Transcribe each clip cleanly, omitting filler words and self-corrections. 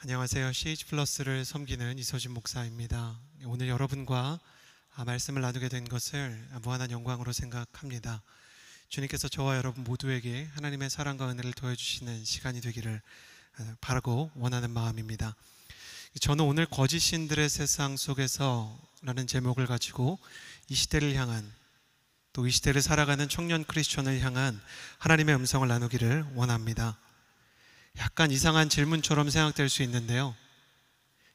안녕하세요. CH 플러스를 섬기는 이서진 목사입니다. 오늘 여러분과 말씀을 나누게 된 것을 무한한 영광으로 생각합니다. 주님께서 저와 여러분 모두에게 하나님의 사랑과 은혜를 더해주시는 시간이 되기를 바라고 원하는 마음입니다. 저는 오늘 거짓 신들의 세상 속에서 라는 제목을 가지고 이 시대를 향한, 또 이 시대를 살아가는 청년 크리스천을 향한 하나님의 음성을 나누기를 원합니다. 약간 이상한 질문처럼 생각될 수 있는데요,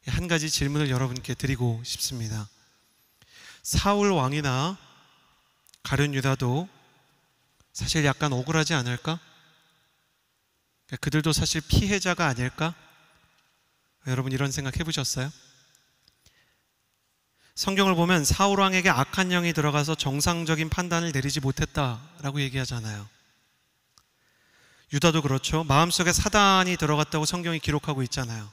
한 가지 질문을 여러분께 드리고 싶습니다. 사울 왕이나 가룟 유다도 사실 약간 억울하지 않을까? 그들도 사실 피해자가 아닐까? 여러분 이런 생각 해보셨어요? 성경을 보면 사울 왕에게 악한 영이 들어가서 정상적인 판단을 내리지 못했다라고 얘기하잖아요. 유다도 그렇죠. 마음속에 사단이 들어갔다고 성경이 기록하고 있잖아요.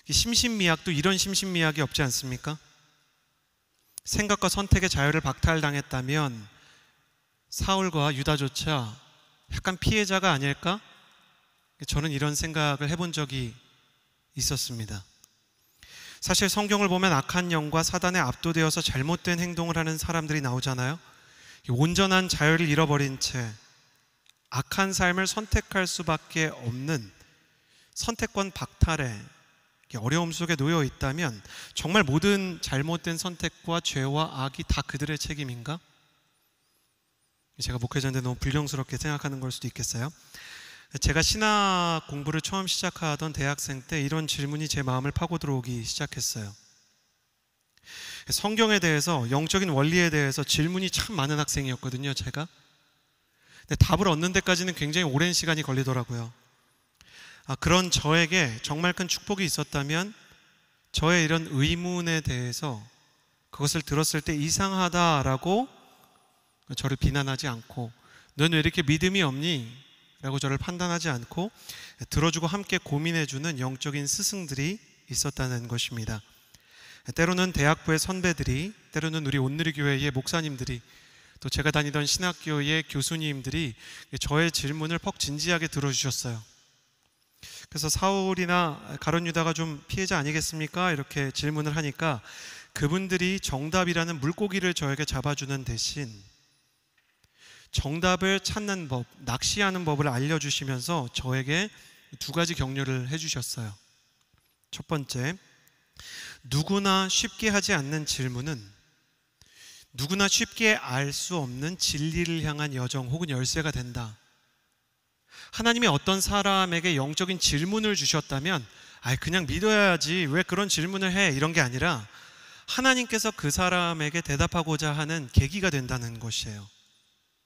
심신미약도 이런 심신미약이 없지 않습니까? 생각과 선택의 자유를 박탈당했다면 사울과 유다조차 약간 피해자가 아닐까? 저는 이런 생각을 해본 적이 있었습니다. 사실 성경을 보면 악한 영과 사단에 압도되어서 잘못된 행동을 하는 사람들이 나오잖아요. 온전한 자유를 잃어버린 채 악한 삶을 선택할 수밖에 없는 선택권 박탈에 어려움 속에 놓여 있다면 정말 모든 잘못된 선택과 죄와 악이 다 그들의 책임인가? 제가 목회자인데 너무 불경스럽게 생각하는 걸 수도 있겠어요. 제가 신학 공부를 처음 시작하던 대학생 때 이런 질문이 제 마음을 파고 들어오기 시작했어요. 성경에 대해서, 영적인 원리에 대해서 질문이 참 많은 학생이었거든요, 제가. 근데 답을 얻는 데까지는 굉장히 오랜 시간이 걸리더라고요. 그런 저에게 정말 큰 축복이 있었다면 저의 이런 의문에 대해서 그것을 들었을 때 이상하다라고 저를 비난하지 않고, 넌 왜 이렇게 믿음이 없니? 라고 저를 판단하지 않고 들어주고 함께 고민해주는 영적인 스승들이 있었다는 것입니다. 때로는 대학부의 선배들이, 때로는 우리 온누리교회의 목사님들이, 또 제가 다니던 신학교의 교수님들이 저의 질문을 퍽 진지하게 들어주셨어요. 그래서 사울이나 가룟 유다가 좀 피해자 아니겠습니까? 이렇게 질문을 하니까 그분들이 정답이라는 물고기를 저에게 잡아주는 대신 정답을 찾는 법, 낚시하는 법을 알려주시면서 저에게 두 가지 격려를 해주셨어요. 첫 번째, 누구나 쉽게 하지 않는 질문은 누구나 쉽게 알 수 없는 진리를 향한 여정 혹은 열쇠가 된다. 하나님이 어떤 사람에게 영적인 질문을 주셨다면 그냥 믿어야지 왜 그런 질문을 해, 이런 게 아니라 하나님께서 그 사람에게 대답하고자 하는 계기가 된다는 것이에요.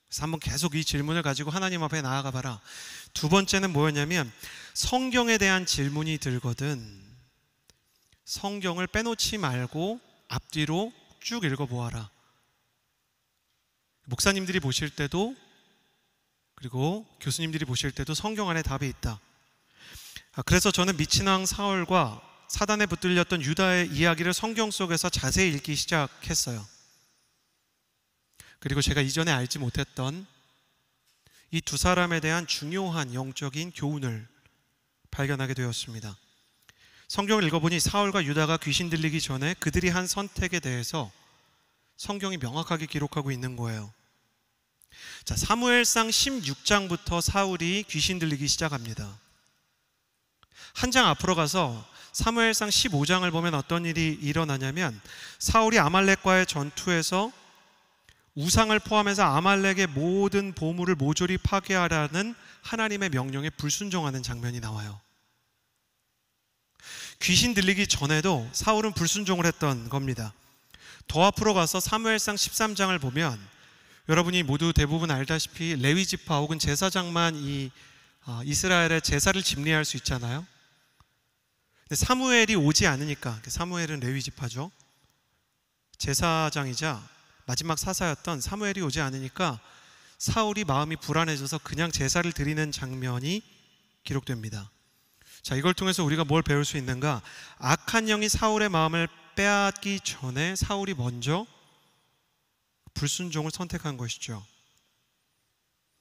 그래서 한번 계속 이 질문을 가지고 하나님 앞에 나아가 봐라. 두 번째는 뭐였냐면, 성경에 대한 질문이 들거든 성경을 빼놓지 말고 앞뒤로 쭉 읽어보아라. 목사님들이 보실 때도, 그리고 교수님들이 보실 때도 성경 안에 답이 있다. 그래서 저는 미친 왕 사울과 사단에 붙들렸던 유다의 이야기를 성경 속에서 자세히 읽기 시작했어요. 그리고 제가 이전에 알지 못했던 이 두 사람에 대한 중요한 영적인 교훈을 발견하게 되었습니다. 성경을 읽어보니 사울과 유다가 귀신 들리기 전에 그들이 한 선택에 대해서 성경이 명확하게 기록하고 있는 거예요. 자, 사무엘상 16장부터 사울이 귀신 들리기 시작합니다. 한 장 앞으로 가서 사무엘상 15장을 보면 어떤 일이 일어나냐면, 사울이 아말렉과의 전투에서 우상을 포함해서 아말렉의 모든 보물을 모조리 파괴하라는 하나님의 명령에 불순종하는 장면이 나와요. 귀신 들리기 전에도 사울은 불순종을 했던 겁니다. 더 앞으로 가서 사무엘상 13장을 보면 여러분이 모두 대부분 알다시피 레위 지파 혹은 제사장만 이스라엘의 제사를 집례할 수 있잖아요. 근데 사무엘이 오지 않으니까, 사무엘은 레위 지파죠. 제사장이자 마지막 사사였던 사무엘이 오지 않으니까 사울이 마음이 불안해져서 그냥 제사를 드리는 장면이 기록됩니다. 자, 이걸 통해서 우리가 뭘 배울 수 있는가? 악한 영이 사울의 마음을 빼앗기 전에 사울이 먼저 불순종을 선택한 것이죠.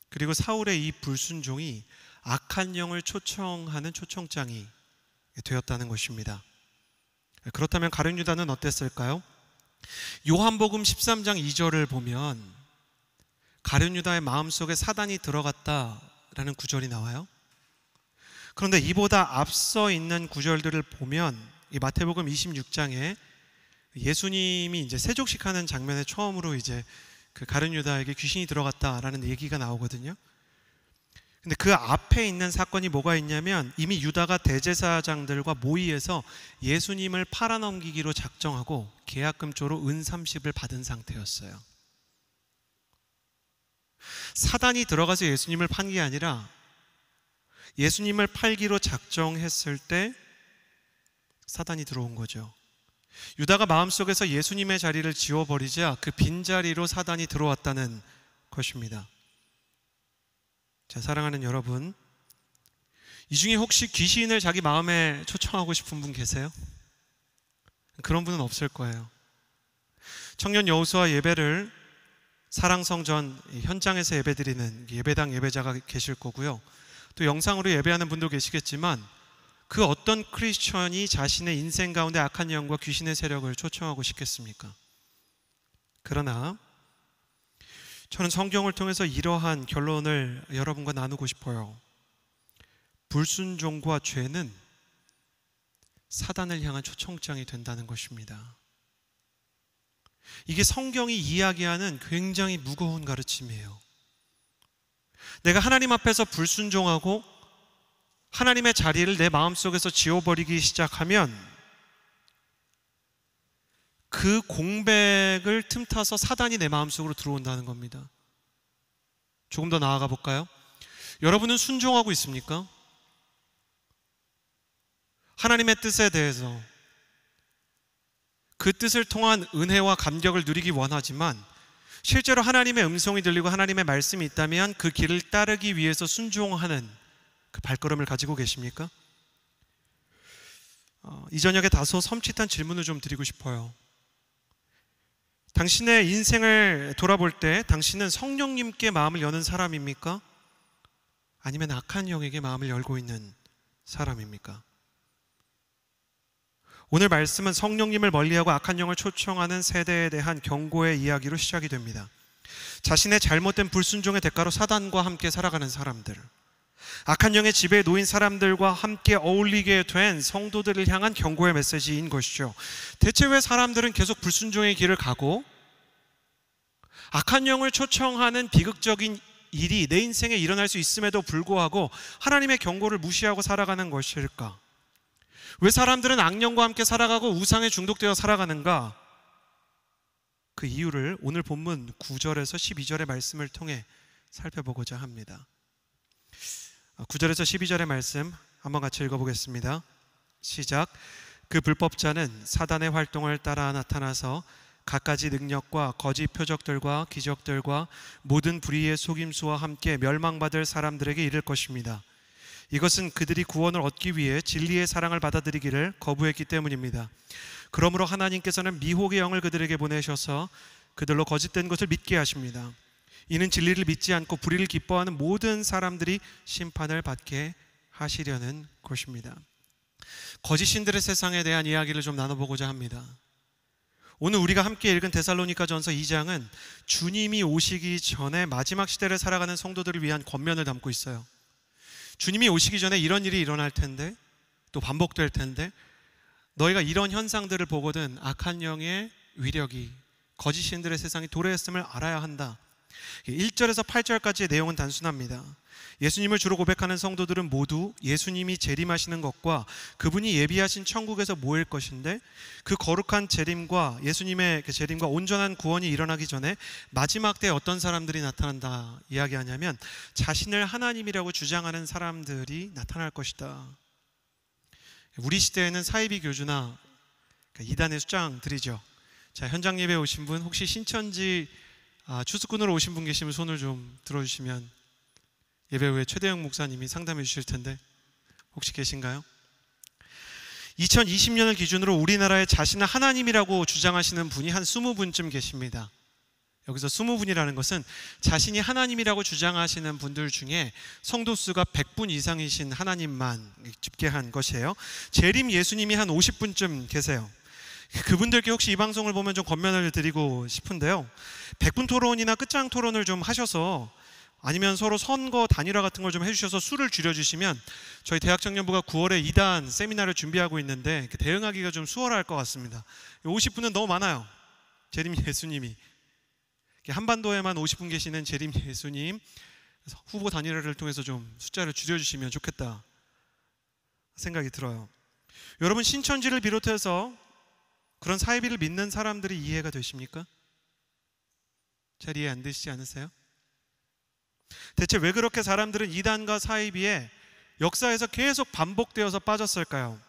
그리고 사울의 이 불순종이 악한 영을 초청하는 초청장이 되었다는 것입니다. 그렇다면 가룟 유다는 어땠을까요? 요한복음 13장 2절을 보면 가룟 유다의 마음속에 사단이 들어갔다라는 구절이 나와요. 그런데 이보다 앞서 있는 구절들을 보면 이 마태복음 26장에 예수님이 이제 세족식하는 장면에 처음으로 이제 그 가룟 유다에게 귀신이 들어갔다라는 얘기가 나오거든요. 근데 그 앞에 있는 사건이 뭐가 있냐면 이미 유다가 대제사장들과 모의해서 예수님을 팔아넘기기로 작정하고 계약금조로 은 30을 받은 상태였어요. 사단이 들어가서 예수님을 판 게 아니라 예수님을 팔기로 작정했을 때 사단이 들어온 거죠. 유다가 마음속에서 예수님의 자리를 지워버리자 그 빈자리로 사단이 들어왔다는 것입니다. 자, 사랑하는 여러분, 이 중에 혹시 귀신을 자기 마음에 초청하고 싶은 분 계세요? 그런 분은 없을 거예요. 청년 여호수아 예배를 사랑성전 현장에서 예배드리는 예배당 예배자가 계실 거고요. 또 영상으로 예배하는 분도 계시겠지만 그 어떤 크리스천이 자신의 인생 가운데 악한 영과 귀신의 세력을 초청하고 싶겠습니까? 그러나 저는 성경을 통해서 이러한 결론을 여러분과 나누고 싶어요. 불순종과 죄는 사단을 향한 초청장이 된다는 것입니다. 이게 성경이 이야기하는 굉장히 무거운 가르침이에요. 내가 하나님 앞에서 불순종하고 하나님의 자리를 내 마음속에서 지워버리기 시작하면 그 공백을 틈타서 사단이 내 마음속으로 들어온다는 겁니다. 조금 더 나아가 볼까요? 여러분은 순종하고 있습니까? 하나님의 뜻에 대해서 그 뜻을 통한 은혜와 감격을 누리기 원하지만 실제로 하나님의 음성이 들리고 하나님의 말씀이 있다면 그 길을 따르기 위해서 순종하는 그 발걸음을 가지고 계십니까? 이 저녁에 다소 섬찟한 질문을 좀 드리고 싶어요. 당신의 인생을 돌아볼 때 당신은 성령님께 마음을 여는 사람입니까? 아니면 악한 영에게 마음을 열고 있는 사람입니까? 오늘 말씀은 성령님을 멀리하고 악한 영을 초청하는 세대에 대한 경고의 이야기로 시작이 됩니다. 자신의 잘못된 불순종의 대가로 사단과 함께 살아가는 사람들, 악한 영의 지배에 놓인 사람들과 함께 어울리게 된 성도들을 향한 경고의 메시지인 것이죠. 대체 왜 사람들은 계속 불순종의 길을 가고 악한 영을 초청하는 비극적인 일이 내 인생에 일어날 수 있음에도 불구하고 하나님의 경고를 무시하고 살아가는 것일까? 왜 사람들은 악령과 함께 살아가고 우상에 중독되어 살아가는가? 그 이유를 오늘 본문 9절에서 12절의 말씀을 통해 살펴보고자 합니다. 9절에서 12절의 말씀 한번 같이 읽어보겠습니다. 시작. 그 불법자는 사단의 활동을 따라 나타나서 갖가지 능력과 거짓 표적들과 기적들과 모든 불의의 속임수와 함께 멸망받을 사람들에게 이를 것입니다. 이것은 그들이 구원을 얻기 위해 진리의 사랑을 받아들이기를 거부했기 때문입니다. 그러므로 하나님께서는 미혹의 영을 그들에게 보내셔서 그들로 거짓된 것을 믿게 하십니다. 이는 진리를 믿지 않고 불의를 기뻐하는 모든 사람들이 심판을 받게 하시려는 것입니다. 거짓 신들의 세상에 대한 이야기를 좀 나눠보고자 합니다. 오늘 우리가 함께 읽은 데살로니가전서 2장은 주님이 오시기 전에 마지막 시대를 살아가는 성도들을 위한 권면을 담고 있어요. 주님이 오시기 전에 이런 일이 일어날 텐데, 또 반복될 텐데, 너희가 이런 현상들을 보거든 악한 영의 위력이, 거짓 신들의 세상이 도래했음을 알아야 한다. 1절에서 8절까지의 내용은 단순합니다. 예수님을 주로 고백하는 성도들은 모두 예수님이 재림하시는 것과 그분이 예비하신 천국에서 모일 것인데, 그 거룩한 재림과 예수님의 그 재림과 온전한 구원이 일어나기 전에 마지막 때에 어떤 사람들이 나타난다 이야기하냐면 자신을 하나님이라고 주장하는 사람들이 나타날 것이다. 우리 시대에는 사이비 교주나 이단의 수장들이죠. 자, 현장 예배 오신 분, 혹시 신천지 추수꾼으로 오신 분 계시면 손을 좀 들어주시면 예배 후에 최대영 목사님이 상담해 주실 텐데 혹시 계신가요? 2020년을 기준으로 우리나라에 자신을 하나님이라고 주장하시는 분이 한 20분쯤 계십니다. 여기서 20분이라는 것은 자신이 하나님이라고 주장하시는 분들 중에 성도 수가 100분 이상이신 하나님만 집계한 것이에요. 재림 예수님이 한 50분쯤 계세요. 그분들께 혹시 이 방송을 보면 좀 권면을 드리고 싶은데요, 100분 토론이나 끝장 토론을 좀 하셔서, 아니면 서로 선거 단일화 같은 걸 좀 해주셔서 수를 줄여주시면 저희 대학청년부가 9월에 2단 세미나를 준비하고 있는데 대응하기가 좀 수월할 것 같습니다. 50분은 너무 많아요. 재림 예수님이 한반도에만 50분 계시는 재림 예수님 후보 단일화를 통해서 좀 숫자를 줄여주시면 좋겠다 생각이 들어요. 여러분, 신천지를 비롯해서 그런 사이비를 믿는 사람들이 이해가 되십니까? 잘 이해 안 되시지 않으세요? 대체 왜 그렇게 사람들은 이단과 사이비에 역사에서 계속 반복되어서 빠졌을까요?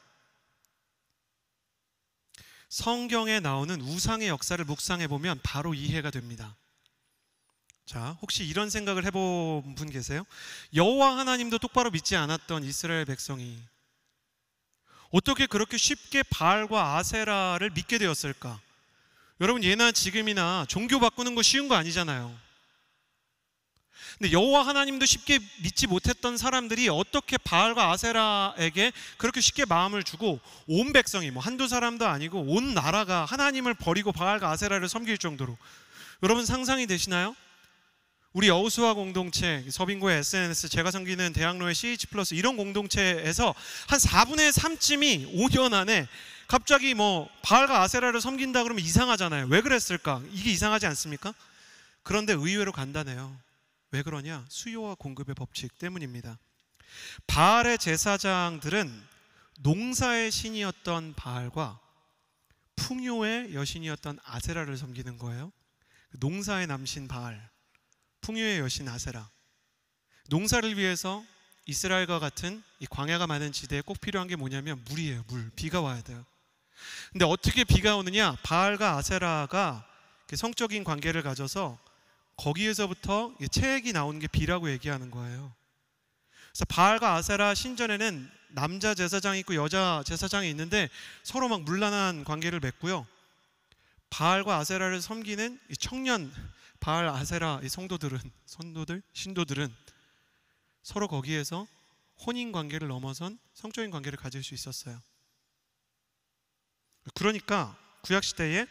성경에 나오는 우상의 역사를 묵상해 보면 바로 이해가 됩니다. 자, 혹시 이런 생각을 해본 분 계세요? 여호와 하나님도 똑바로 믿지 않았던 이스라엘 백성이 어떻게 그렇게 쉽게 바알과 아세라를 믿게 되었을까? 여러분, 예나 지금이나 종교 바꾸는 거 쉬운 거 아니잖아요. 근데 여호와 하나님도 쉽게 믿지 못했던 사람들이 어떻게 바알과 아세라에게 그렇게 쉽게 마음을 주고 온 백성이, 한두 사람도 아니고 온 나라가 하나님을 버리고 바알과 아세라를 섬길 정도로, 여러분 상상이 되시나요? 우리 여호수아 공동체, 서빙고의 SNS, 제가 섬기는 대학로의 CH 플러스 이런 공동체에서 한 4분의 3쯤이 5년 안에 갑자기 바알과 아세라를 섬긴다 그러면 이상하잖아요. 왜 그랬을까? 이게 이상하지 않습니까? 그런데 의외로 간단해요. 왜 그러냐? 수요와 공급의 법칙 때문입니다. 바알의 제사장들은 농사의 신이었던 바알과 풍요의 여신이었던 아세라를 섬기는 거예요. 농사의 남신 바알, 풍요의 여신 아세라. 농사를 위해서 이스라엘과 같은 이 광야가 많은 지대에 꼭 필요한 게 뭐냐면 물이에요. 물. 비가 와야 돼요. 근데 어떻게 비가 오느냐? 바알과 아세라가 성적인 관계를 가져서 거기에서부터 체액이 나오는 게 비라고 얘기하는 거예요. 그래서 바알과 아세라 신전에는 남자 제사장이 있고 여자 제사장이 있는데 서로 막 문란한 관계를 맺고요, 바알과 아세라를 섬기는 이 청년 바알 아세라 이 신도들은 서로 거기에서 혼인 관계를 넘어선 성적인 관계를 가질 수 있었어요. 그러니까 구약 시대에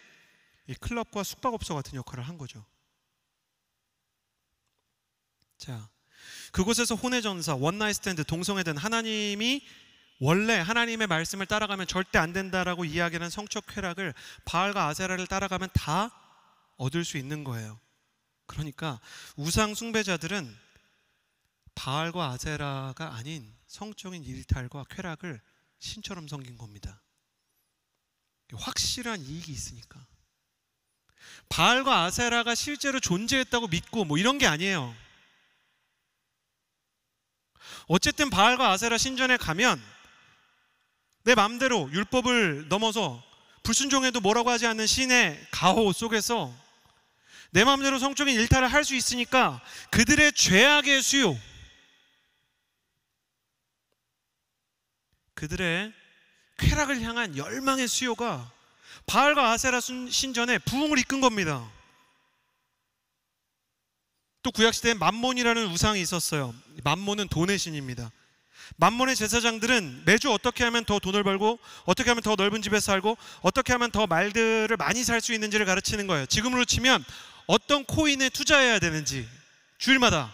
이 클럽과 숙박업소 같은 역할을 한 거죠. 자, 그곳에서 혼외전사, 원나잇 스탠드, 동성애든 하나님이 원래 하나님의 말씀을 따라가면 절대 안 된다라고 이야기하는 성적 쾌락을 바알과 아세라를 따라가면 다 얻을 수 있는 거예요. 그러니까 우상 숭배자들은 바알과 아세라가 아닌 성적인 일탈과 쾌락을 신처럼 섬긴 겁니다. 확실한 이익이 있으니까. 바알과 아세라가 실제로 존재했다고 믿고 이런 게 아니에요. 어쨌든 바알과 아세라 신전에 가면 내 마음대로 율법을 넘어서 불순종해도 뭐라고 하지 않는 신의 가호 속에서 내 마음대로 성적인 일탈을 할 수 있으니까 그들의 죄악의 수요, 그들의 쾌락을 향한 열망의 수요가 바알과 아세라 신전에 부흥을 이끈 겁니다. 또 구약시대에 맘몬이라는 우상이 있었어요. 맘몬은 돈의 신입니다. 맘몬의 제사장들은 매주 어떻게 하면 더 돈을 벌고, 어떻게 하면 더 넓은 집에 살고, 어떻게 하면 더 말들을 많이 살 수 있는지를 가르치는 거예요. 지금으로 치면 어떤 코인에 투자해야 되는지, 주일마다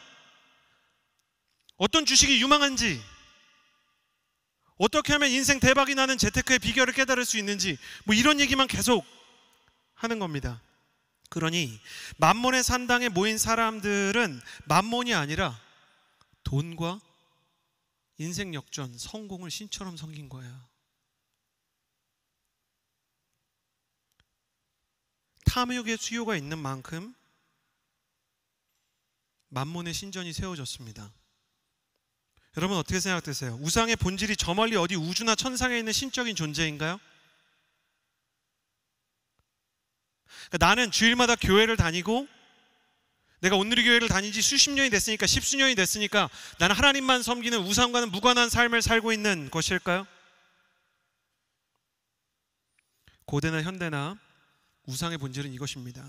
어떤 주식이 유망한지, 어떻게 하면 인생 대박이 나는 재테크의 비결을 깨달을 수 있는지, 이런 얘기만 계속 하는 겁니다. 그러니 맘몬의 산당에 모인 사람들은 맘몬이 아니라 돈과 인생 역전, 성공을 신처럼 섬긴 거예요. 탐욕의 수요가 있는 만큼 맘몬의 신전이 세워졌습니다. 여러분 어떻게 생각되세요? 우상의 본질이 저 멀리 어디 우주나 천상에 있는 신적인 존재인가요? 그러니까 나는 주일마다 교회를 다니고 내가 온누리교회를 다닌 지 수십 년이 됐으니까, 십수년이 됐으니까 나는 하나님만 섬기는 우상과는 무관한 삶을 살고 있는 것일까요? 고대나 현대나 우상의 본질은 이것입니다.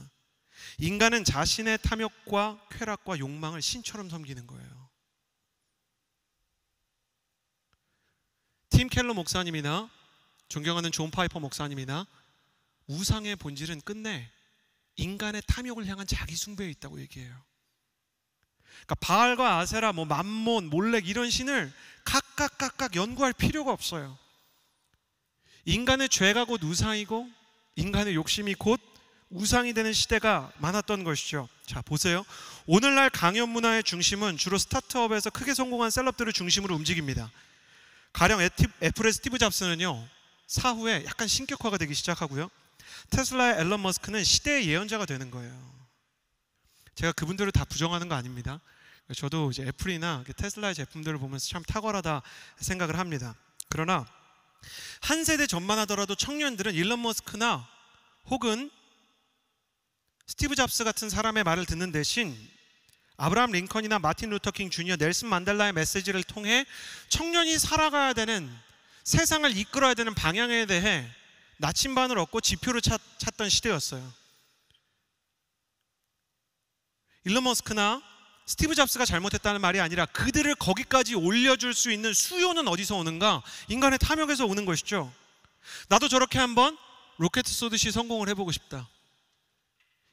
인간은 자신의 탐욕과 쾌락과 욕망을 신처럼 섬기는 거예요. 팀 켈러 목사님이나 존경하는 존 파이퍼 목사님이나 우상의 본질은 끝내 인간의 탐욕을 향한 자기 숭배에 있다고 얘기해요. 그러니까 바알과 아세라, 맘몬, 몰렉 이런 신을 각각 연구할 필요가 없어요. 인간의 죄가 곧 우상이고 인간의 욕심이 곧 우상이 되는 시대가 많았던 것이죠. 자, 보세요. 오늘날 강연 문화의 중심은 주로 스타트업에서 크게 성공한 셀럽들을 중심으로 움직입니다. 가령 애플의 스티브 잡스는요, 사후에 약간 신격화가 되기 시작하고요, 테슬라의 앨런 머스크는 시대의 예언자가 되는 거예요. 제가 그분들을 다 부정하는 거 아닙니다. 저도 이제 애플이나 테슬라의 제품들을 보면서 참 탁월하다 생각을 합니다. 그러나 한 세대 전만 하더라도 청년들은 일론 머스크나 혹은 스티브 잡스 같은 사람의 말을 듣는 대신 아브라함 링컨이나 마틴 루터 킹 주니어, 넬슨 만델라의 메시지를 통해 청년이 살아가야 되는, 세상을 이끌어야 되는 방향에 대해 나침반을 얻고 지표를 찾던 시대였어요. 일론 머스크나 스티브 잡스가 잘못했다는 말이 아니라 그들을 거기까지 올려줄 수 있는 수요는 어디서 오는가? 인간의 탐욕에서 오는 것이죠. 나도 저렇게 한번 로켓 쏘듯이 성공을 해보고 싶다.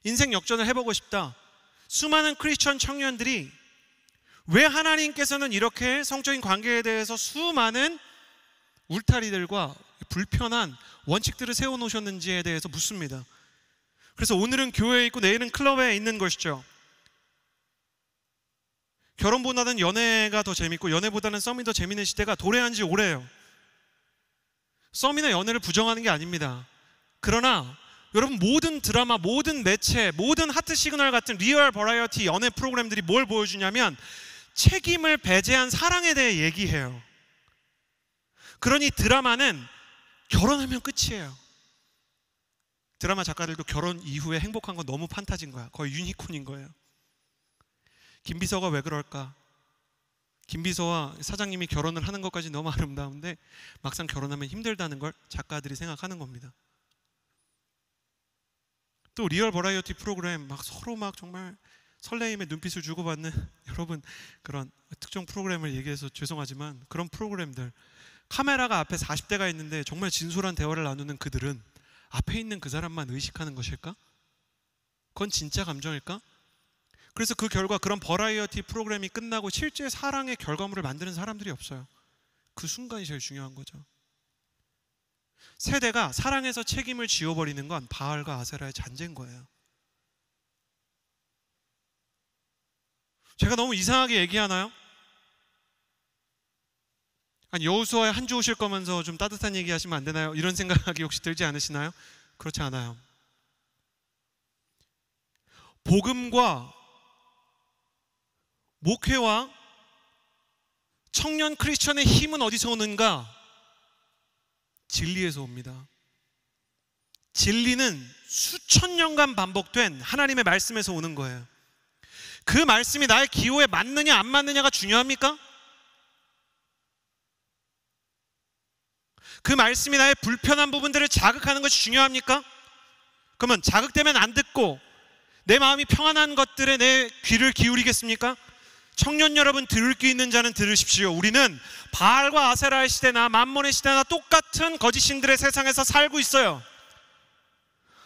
인생 역전을 해보고 싶다. 수많은 크리스천 청년들이 왜 하나님께서는 이렇게 성적인 관계에 대해서 수많은 울타리들과 불편한 원칙들을 세워놓으셨는지에 대해서 묻습니다. 그래서 오늘은 교회에 있고 내일은 클럽에 있는 것이죠. 결혼보다는 연애가 더 재밌고 연애보다는 썸이 더 재밌는 시대가 도래한 지 오래예요. 썸이나 연애를 부정하는 게 아닙니다. 그러나 여러분, 모든 드라마, 모든 매체, 모든 하트 시그널 같은 리얼 버라이어티 연애 프로그램들이 뭘 보여주냐면 책임을 배제한 사랑에 대해 얘기해요. 그러니 드라마는 결혼하면 끝이에요. 드라마 작가들도 결혼 이후에 행복한 건 너무 판타지인 거야. 거의 유니콘인 거예요. 김비서가 왜 그럴까? 김비서와 사장님이 결혼을 하는 것까지 너무 아름다운데 막상 결혼하면 힘들다는 걸 작가들이 생각하는 겁니다. 또 리얼 버라이어티 프로그램 서로 정말 설레임의 눈빛을 주고받는 여러분, 그런 특정 프로그램을 얘기해서 죄송하지만 그런 프로그램들, 카메라가 앞에 40대가 있는데 정말 진솔한 대화를 나누는 그들은 앞에 있는 그 사람만 의식하는 것일까? 그건 진짜 감정일까? 그래서 그 결과 그런 버라이어티 프로그램이 끝나고 실제 사랑의 결과물을 만드는 사람들이 없어요. 그 순간이 제일 중요한 거죠. 세대가 사랑에서 책임을 지워버리는 건 바알과 아세라의 잔재인 거예요. 제가 너무 이상하게 얘기하나요? 아니, 여호수아에 한 주 오실 거면서 좀 따뜻한 얘기 하시면 안 되나요? 이런 생각이 혹시 들지 않으시나요? 그렇지 않아요. 복음과 목회와 청년 크리스천의 힘은 어디서 오는가? 진리에서 옵니다. 진리는 수천 년간 반복된 하나님의 말씀에서 오는 거예요. 그 말씀이 나의 기호에 맞느냐 안 맞느냐가 중요합니까? 그 말씀이 나의 불편한 부분들을 자극하는 것이 중요합니까? 그러면 자극되면 안 듣고 내 마음이 평안한 것들에 내 귀를 기울이겠습니까? 청년 여러분, 들을 귀 있는 자는 들으십시오. 우리는 바알과 아세라의 시대나 맘몬의 시대나 똑같은 거짓신들의 세상에서 살고 있어요.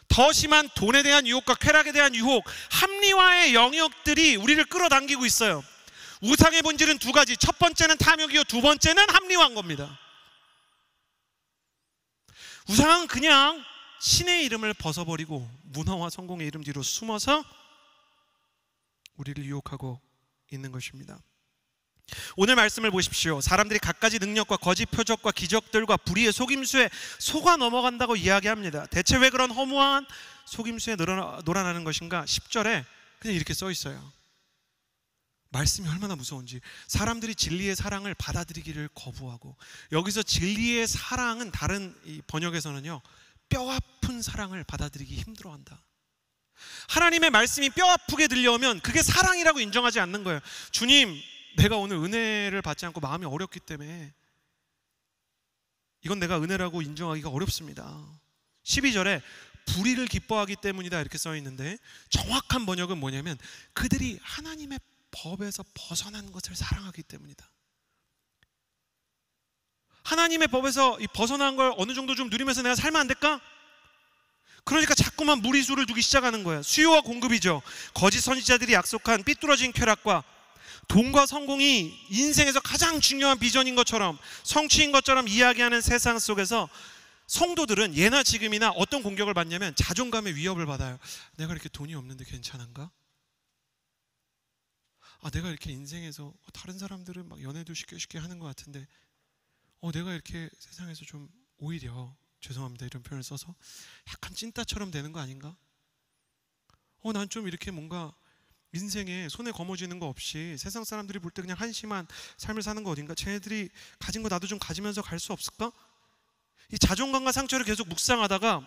더 심한 돈에 대한 유혹과 쾌락에 대한 유혹, 합리화의 영역들이 우리를 끌어당기고 있어요. 우상의 본질은 두 가지. 첫 번째는 탐욕이요, 두 번째는 합리화인 겁니다. 우상은 그냥 신의 이름을 벗어버리고 문화와 성공의 이름 뒤로 숨어서 우리를 유혹하고 있는 것입니다. 오늘 말씀을 보십시오. 사람들이 갖가지 능력과 거짓 표적과 기적들과 불의의 속임수에 속아 넘어간다고 이야기합니다. 대체 왜 그런 허무한 속임수에 놀아나는 것인가? 10절에 그냥 이렇게 써 있어요. 말씀이 얼마나 무서운지. 사람들이 진리의 사랑을 받아들이기를 거부하고, 여기서 진리의 사랑은 다른 번역에서는요, 뼈아픈 사랑을 받아들이기 힘들어한다. 하나님의 말씀이 뼈아프게 들려오면 그게 사랑이라고 인정하지 않는 거예요. 주님, 내가 오늘 은혜를 받지 않고 마음이 어렵기 때문에 이건 내가 은혜라고 인정하기가 어렵습니다. 12절에 불의를 기뻐하기 때문이다 이렇게 써 있는데, 정확한 번역은 뭐냐면 그들이 하나님의 법에서 벗어난 것을 사랑하기 때문이다. 하나님의 법에서 이 벗어난 걸 어느 정도 좀 누리면서 내가 살면 안 될까? 그러니까 자꾸만 무리수를 두기 시작하는 거야. 수요와 공급이죠. 거짓 선지자들이 약속한 삐뚤어진 쾌락과 돈과 성공이 인생에서 가장 중요한 비전인 것처럼, 성취인 것처럼 이야기하는 세상 속에서 성도들은 예나 지금이나 어떤 공격을 받냐면 자존감의 위협을 받아요. 내가 이렇게 돈이 없는데 괜찮은가? 내가 이렇게 인생에서 다른 사람들은 막 연애도 쉽게 하는 것 같은데 내가 이렇게 세상에서 좀 오히려, 죄송합니다 이런 표현을 써서, 약간 찐따처럼 되는 거 아닌가? 난 좀 이렇게 뭔가 인생에 손에 거머쥐는 거 없이 세상 사람들이 볼 때 그냥 한심한 삶을 사는 거 어딘가? 쟤네들이 가진 거 나도 좀 가지면서 갈 수 없을까? 이 자존감과 상처를 계속 묵상하다가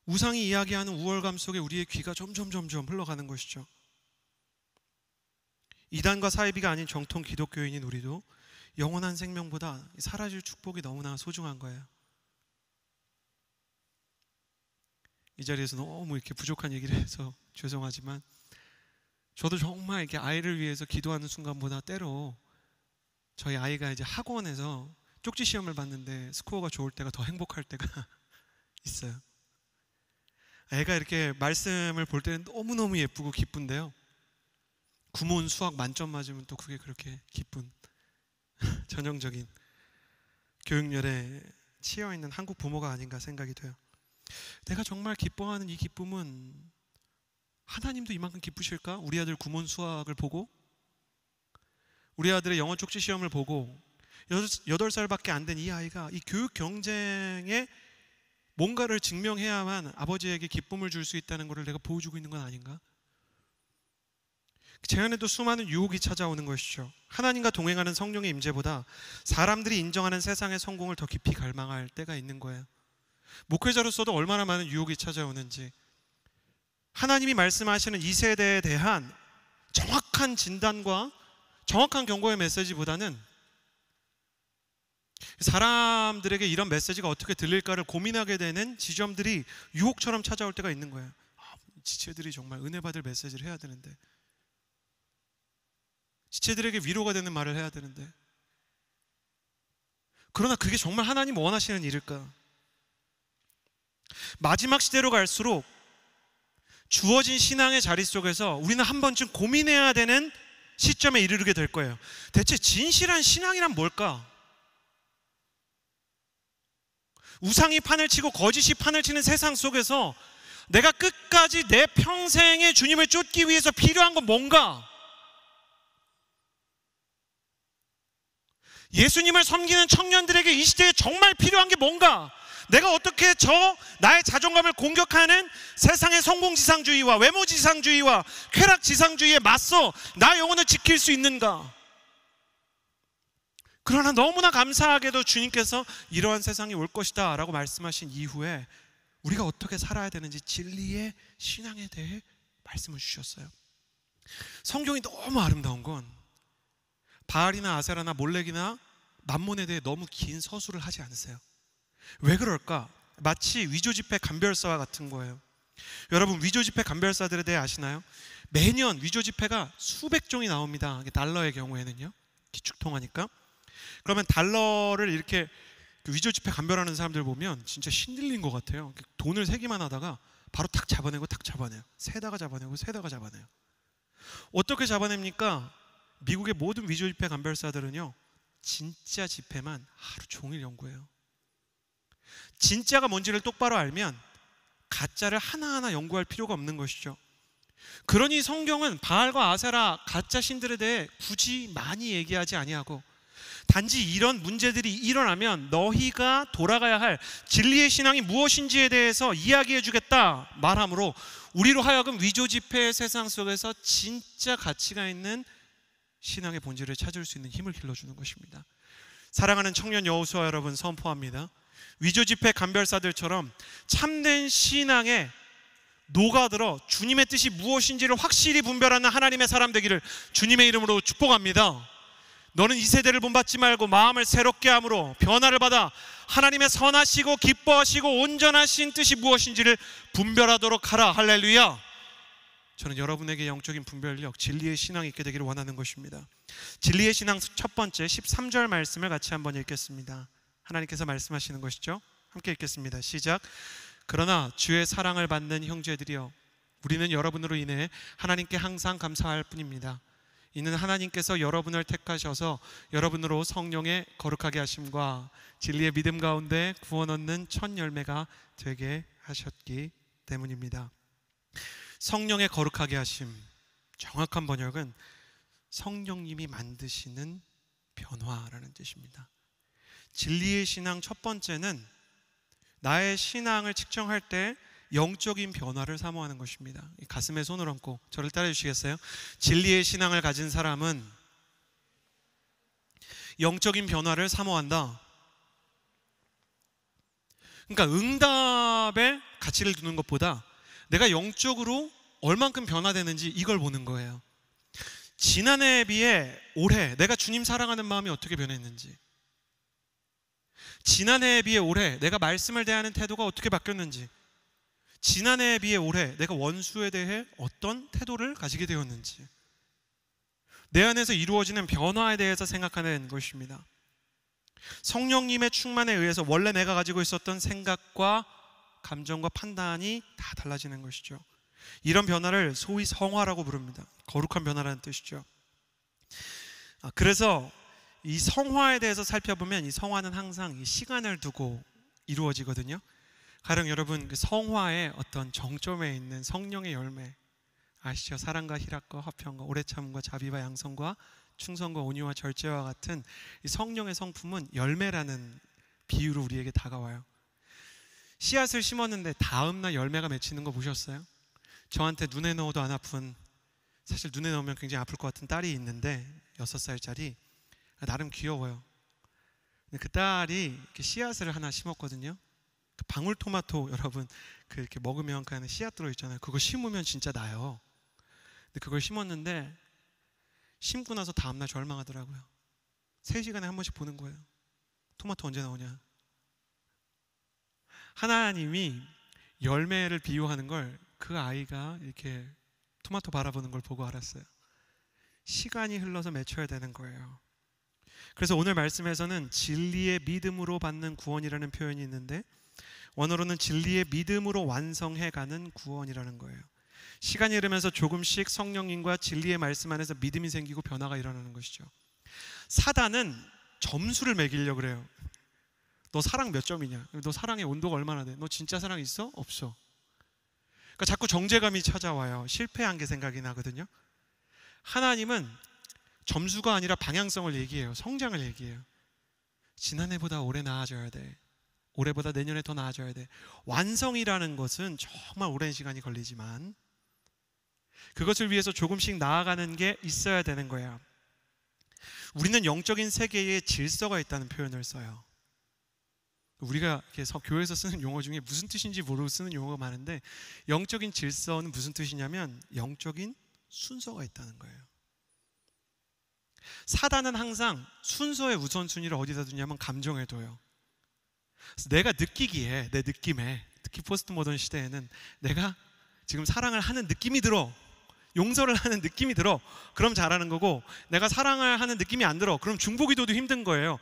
우상이 이야기하는 우월감 속에 우리의 귀가 점점 흘러가는 것이죠. 이단과 사이비가 아닌 정통 기독교인인 우리도 영원한 생명보다 사라질 축복이 너무나 소중한 거예요. 이 자리에서 너무 이렇게 부족한 얘기를 해서 죄송하지만, 저도 정말 이렇게 아이를 위해서 기도하는 순간보다 때로 저희 아이가 이제 학원에서 쪽지 시험을 봤는데 스코어가 좋을 때가 더 행복할 때가 있어요. 애가 이렇게 말씀을 볼 때는 너무너무 예쁘고 기쁜데요, 구몬 수학 만점 맞으면 또 그게 그렇게 기쁜 전형적인 교육열에 치여있는 한국 부모가 아닌가 생각이 돼요. 내가 정말 기뻐하는 이 기쁨은 하나님도 이만큼 기쁘실까? 우리 아들 구몬 수학을 보고, 우리 아들의 영어 쪽지 시험을 보고, 8살밖에 안 된 이 아이가 이 교육 경쟁에 뭔가를 증명해야만 아버지에게 기쁨을 줄 수 있다는 것을 내가 보여주고 있는 건 아닌가? 제 안에도 수많은 유혹이 찾아오는 것이죠. 하나님과 동행하는 성령의 임재보다 사람들이 인정하는 세상의 성공을 더 깊이 갈망할 때가 있는 거예요. 목회자로서도 얼마나 많은 유혹이 찾아오는지, 하나님이 말씀하시는 이 세대에 대한 정확한 진단과 정확한 경고의 메시지보다는 사람들에게 이런 메시지가 어떻게 들릴까를 고민하게 되는 지점들이 유혹처럼 찾아올 때가 있는 거예요. 지체들이 정말 은혜 받을 메시지를 해야 되는데, 지체들에게 위로가 되는 말을 해야 되는데, 그러나 그게 정말 하나님 원하시는 일일까? 마지막 시대로 갈수록 주어진 신앙의 자리 속에서 우리는 한 번쯤 고민해야 되는 시점에 이르게 될 거예요. 대체 진실한 신앙이란 뭘까? 우상이 판을 치고 거짓이 판을 치는 세상 속에서 내가 끝까지 내 평생에 주님을 쫓기 위해서 필요한 건 뭔가? 예수님을 섬기는 청년들에게 이 시대에 정말 필요한 게 뭔가? 내가 어떻게 나의 자존감을 공격하는 세상의 성공지상주의와 외모지상주의와 쾌락지상주의에 맞서 나 영혼을 지킬 수 있는가? 그러나 너무나 감사하게도 주님께서 이러한 세상이 올 것이다 라고 말씀하신 이후에 우리가 어떻게 살아야 되는지 진리의 신앙에 대해 말씀을 주셨어요. 성경이 너무 아름다운 건 바알이나 아세라나 몰렉이나 맘몬에 대해 너무 긴 서술을 하지 않으세요. 왜 그럴까? 마치 위조지폐 감별사와 같은 거예요. 여러분, 위조지폐 감별사들에 대해 아시나요? 매년 위조지폐가 수백 종이 나옵니다. 달러의 경우에는요, 기축통화니까. 그러면 달러를 이렇게 위조지폐 감별하는 사람들 보면 진짜 신들린 것 같아요. 돈을 세기만 하다가 바로 탁 잡아내고 탁 잡아내요. 세다가 잡아내고 세다가 잡아내요. 어떻게 잡아냅니까? 미국의 모든 위조지폐 감별사들은요, 진짜 지폐만 하루 종일 연구해요. 진짜가 뭔지를 똑바로 알면 가짜를 하나하나 연구할 필요가 없는 것이죠. 그러니 성경은 바알과 아세라 가짜 신들에 대해 굳이 많이 얘기하지 아니하고, 단지 이런 문제들이 일어나면 너희가 돌아가야 할 진리의 신앙이 무엇인지에 대해서 이야기해 주겠다 말함으로 우리로 하여금 위조지폐의 세상 속에서 진짜 가치가 있는 신앙의 본질을 찾을 수 있는 힘을 길러주는 것입니다. 사랑하는 청년 여호수아 여러분, 선포합니다. 위조지폐 감별사들처럼 참된 신앙에 녹아들어 주님의 뜻이 무엇인지를 확실히 분별하는 하나님의 사람 되기를 주님의 이름으로 축복합니다. 너는 이 세대를 본받지 말고 마음을 새롭게 함으로 변화를 받아 하나님의 선하시고 기뻐하시고 온전하신 뜻이 무엇인지를 분별하도록 하라. 할렐루야. 저는 여러분에게 영적인 분별력, 진리의 신앙이 있게 되기를 원하는 것입니다. 진리의 신앙 첫 번째 13절 말씀을 같이 한번 읽겠습니다. 하나님께서 말씀하시는 것이죠. 함께 읽겠습니다. 시작. 그러나 주의 사랑을 받는 형제들이여, 우리는 여러분으로 인해 하나님께 항상 감사할 뿐입니다. 이는 하나님께서 여러분을 택하셔서 여러분으로 성령의 거룩하게 하심과 진리의 믿음 가운데 구원 얻는 첫 열매가 되게 하셨기 때문입니다. 성령의 거룩하게 하심, 정확한 번역은 성령님이 만드시는 변화라는 뜻입니다. 진리의 신앙 첫 번째는 나의 신앙을 측정할 때 영적인 변화를 사모하는 것입니다. 가슴에 손을 얹고 저를 따라해 주시겠어요? 진리의 신앙을 가진 사람은 영적인 변화를 사모한다. 그러니까 응답에 가치를 두는 것보다 내가 영적으로 얼만큼 변화되는지 이걸 보는 거예요. 지난해에 비해 올해 내가 주님 사랑하는 마음이 어떻게 변했는지, 지난해에 비해 올해 내가 말씀을 대하는 태도가 어떻게 바뀌었는지, 지난해에 비해 올해 내가 원수에 대해 어떤 태도를 가지게 되었는지, 내 안에서 이루어지는 변화에 대해서 생각하는 것입니다. 성령님의 충만에 의해서 원래 내가 가지고 있었던 생각과 감정과 판단이 다 달라지는 것이죠. 이런 변화를 소위 성화라고 부릅니다. 거룩한 변화라는 뜻이죠. 그래서 이 성화에 대해서 살펴보면 이 성화는 항상 이 시간을 두고 이루어지거든요. 가령 여러분 그 성화의 어떤 정점에 있는 성령의 열매 아시죠? 사랑과 희락과 화평과 오래 참음과 자비와 양성과 충성과 온유와 절제와 같은 이 성령의 성품은 열매라는 비유로 우리에게 다가와요. 씨앗을 심었는데 다음날 열매가 맺히는 거 보셨어요? 저한테 눈에 넣어도 안 아픈, 사실 눈에 넣으면 굉장히 아플 것 같은 딸이 있는데 6살짜리, 나름 귀여워요. 근데 그 딸이 이렇게 씨앗을 하나 심었거든요. 그 방울토마토 여러분 그 이렇게 먹으면 그 안에 씨앗 들어있잖아요. 그거 심으면 진짜 나요. 근데 그걸 심었는데 심고 나서 다음날 절망하더라고요. 3시간에 한 번씩 보는 거예요. 토마토 언제 나오냐. 하나님이 열매를 비유하는 걸 그 아이가 이렇게 토마토 바라보는 걸 보고 알았어요. 시간이 흘러서 맺혀야 되는 거예요. 그래서 오늘 말씀에서는 진리의 믿음으로 받는 구원이라는 표현이 있는데 원어로는 진리의 믿음으로 완성해가는 구원이라는 거예요. 시간이 흐르면서 조금씩 성령님과 진리의 말씀 안에서 믿음이 생기고 변화가 일어나는 것이죠. 사단은 점수를 매기려고 그래요. 너 사랑 몇 점이냐? 너 사랑의 온도가 얼마나 돼? 너 진짜 사랑 있어? 없어. 그러니까 자꾸 정죄감이 찾아와요. 실패한 게 생각이 나거든요. 하나님은 점수가 아니라 방향성을 얘기해요. 성장을 얘기해요. 지난해보다 올해 나아져야 돼. 올해보다 내년에 더 나아져야 돼. 완성이라는 것은 정말 오랜 시간이 걸리지만 그것을 위해서 조금씩 나아가는 게 있어야 되는 거예요. 우리는 영적인 세계에 질서가 있다는 표현을 써요. 우리가 교회에서 쓰는 용어 중에 무슨 뜻인지 모르고 쓰는 용어가 많은데 영적인 질서는 무슨 뜻이냐면 영적인 순서가 있다는 거예요. 사단은 항상 순서의 우선순위를 어디다 두냐면 감정에 둬요. 그래서 내가 느끼기에, 내 느낌에, 특히 포스트 모던 시대에는 내가 지금 사랑을 하는 느낌이 들어, 용서를 하는 느낌이 들어, 그럼 잘하는 거고, 내가 사랑을 하는 느낌이 안 들어, 그럼 중보기도도 힘든 거예요.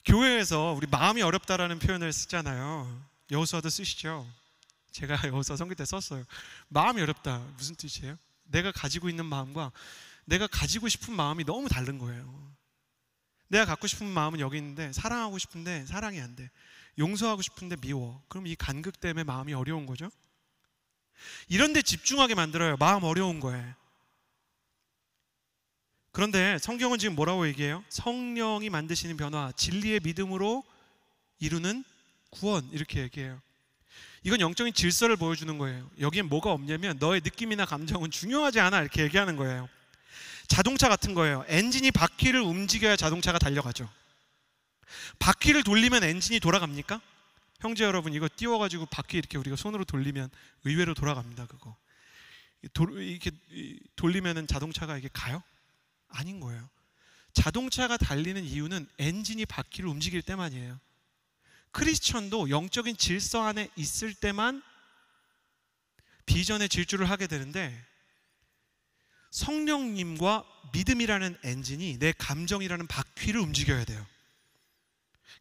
교회에서 우리 마음이 어렵다라는 표현을 쓰잖아요. 여호수아도 쓰시죠. 제가 여호수아 선교 때 썼어요. 마음이 어렵다 무슨 뜻이에요? 내가 가지고 있는 마음과 내가 가지고 싶은 마음이 너무 다른 거예요. 내가 갖고 싶은 마음은 여기 있는데 사랑하고 싶은데 사랑이 안 돼. 용서하고 싶은데 미워. 그럼 이 간극 때문에 마음이 어려운 거죠. 이런 데 집중하게 만들어요. 마음 어려운 거예요. 그런데 성경은 지금 뭐라고 얘기해요? 성령이 만드시는 변화, 진리의 믿음으로 이루는 구원, 이렇게 얘기해요. 이건 영적인 질서를 보여주는 거예요. 여기엔 뭐가 없냐면 너의 느낌이나 감정은 중요하지 않아, 이렇게 얘기하는 거예요. 자동차 같은 거예요. 엔진이 바퀴를 움직여야 자동차가 달려가죠. 바퀴를 돌리면 엔진이 돌아갑니까? 형제 여러분, 이거 띄워가지고 바퀴 이렇게 우리가 손으로 돌리면 의외로 돌아갑니다. 그거 이렇게 돌리면은 자동차가 이게 가요? 아닌 거예요. 자동차가 달리는 이유는 엔진이 바퀴를 움직일 때만이에요. 크리스천도 영적인 질서 안에 있을 때만 비전의 질주를 하게 되는데, 성령님과 믿음이라는 엔진이 내 감정이라는 바퀴를 움직여야 돼요.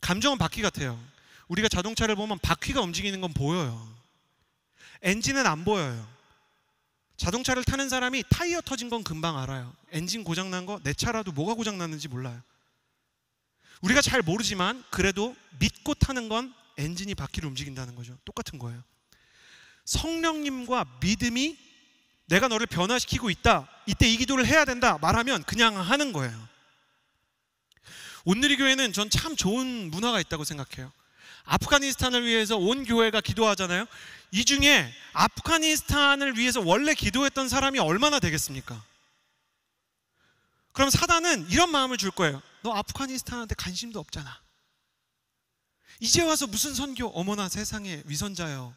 감정은 바퀴 같아요. 우리가 자동차를 보면 바퀴가 움직이는 건 보여요. 엔진은 안 보여요. 자동차를 타는 사람이 타이어 터진 건 금방 알아요. 엔진 고장난 거, 내 차라도 뭐가 고장났는지 몰라요. 우리가 잘 모르지만 그래도 믿고 타는 건 엔진이 바퀴를 움직인다는 거죠. 똑같은 거예요. 성령님과 믿음이 내가 너를 변화시키고 있다, 이때 이 기도를 해야 된다 말하면 그냥 하는 거예요. 온누리 교회는 전 참 좋은 문화가 있다고 생각해요. 아프가니스탄을 위해서 온 교회가 기도하잖아요. 이 중에 아프가니스탄을 위해서 원래 기도했던 사람이 얼마나 되겠습니까? 그럼 사단은 이런 마음을 줄 거예요. 너 아프가니스탄한테 관심도 없잖아. 이제 와서 무슨 선교, 어머나 세상에 위선자요.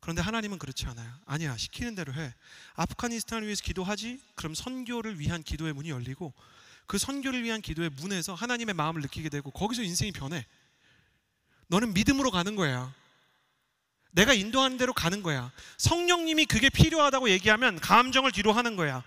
그런데 하나님은 그렇지 않아요. 아니야, 시키는 대로 해. 아프가니스탄을 위해서 기도하지? 그럼 선교를 위한 기도의 문이 열리고, 그 선교를 위한 기도의 문에서 하나님의 마음을 느끼게 되고, 거기서 인생이 변해. 너는 믿음으로 가는 거야. 내가 인도하는 대로 가는 거야. 성령님이 그게 필요하다고 얘기하면 감정을 뒤로 하는 거야.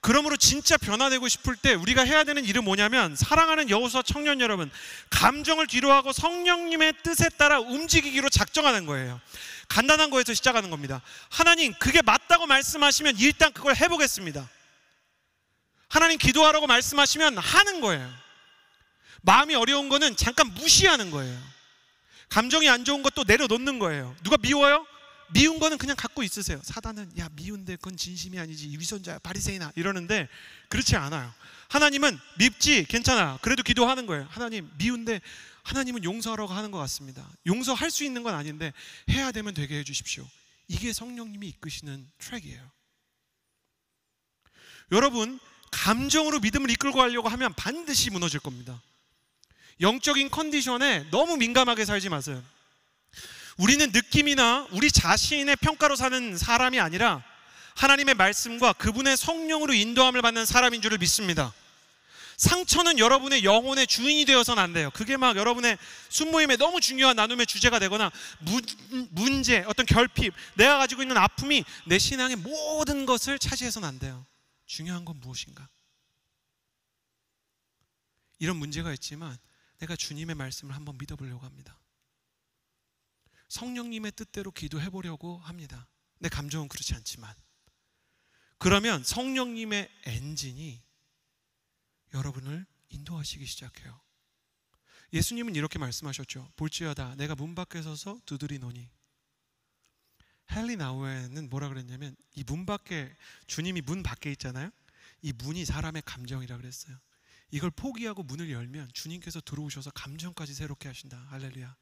그러므로 진짜 변화되고 싶을 때 우리가 해야 되는 일은 뭐냐면, 사랑하는 여호수아 청년 여러분, 감정을 뒤로 하고 성령님의 뜻에 따라 움직이기로 작정하는 거예요. 간단한 거에서 시작하는 겁니다. 하나님, 그게 맞다고 말씀하시면 일단 그걸 해보겠습니다. 하나님, 기도하라고 말씀하시면 하는 거예요. 마음이 어려운 거는 잠깐 무시하는 거예요. 감정이 안 좋은 것도 내려놓는 거예요. 누가 미워요? 미운 거는 그냥 갖고 있으세요. 사단은 야, 미운데 그건 진심이 아니지, 위선자야, 바리새인아 이러는데, 그렇지 않아요. 하나님은 밉지, 괜찮아, 그래도 기도하는 거예요. 하나님, 미운데 하나님은 용서하라고 하는 것 같습니다. 용서할 수 있는 건 아닌데 해야 되면 되게 해주십시오. 이게 성령님이 이끄시는 트랙이에요. 여러분, 감정으로 믿음을 이끌고 가려고 하면 반드시 무너질 겁니다. 영적인 컨디션에 너무 민감하게 살지 마세요. 우리는 느낌이나 우리 자신의 평가로 사는 사람이 아니라 하나님의 말씀과 그분의 성령으로 인도함을 받는 사람인 줄을 믿습니다. 상처는 여러분의 영혼의 주인이 되어서는 안 돼요. 그게 막 여러분의 순모임에 너무 중요한 나눔의 주제가 되거나, 문제, 어떤 결핍, 내가 가지고 있는 아픔이 내 신앙의 모든 것을 차지해서는 안 돼요. 중요한 건 무엇인가? 이런 문제가 있지만 내가 주님의 말씀을 한번 믿어보려고 합니다. 성령님의 뜻대로 기도해보려고 합니다. 내 감정은 그렇지 않지만. 그러면 성령님의 엔진이 여러분을 인도하시기 시작해요. 예수님은 이렇게 말씀하셨죠. 볼지어다 내가 문 밖에 서서 두드리노니. 헨리 나우에는 뭐라 그랬냐면, 이 문 밖에, 주님이 문 밖에 있잖아요. 이 문이 사람의 감정이라 그랬어요. 이걸 포기하고 문을 열면 주님께서 들어오셔서 감정까지 새롭게 하신다. 할렐루야.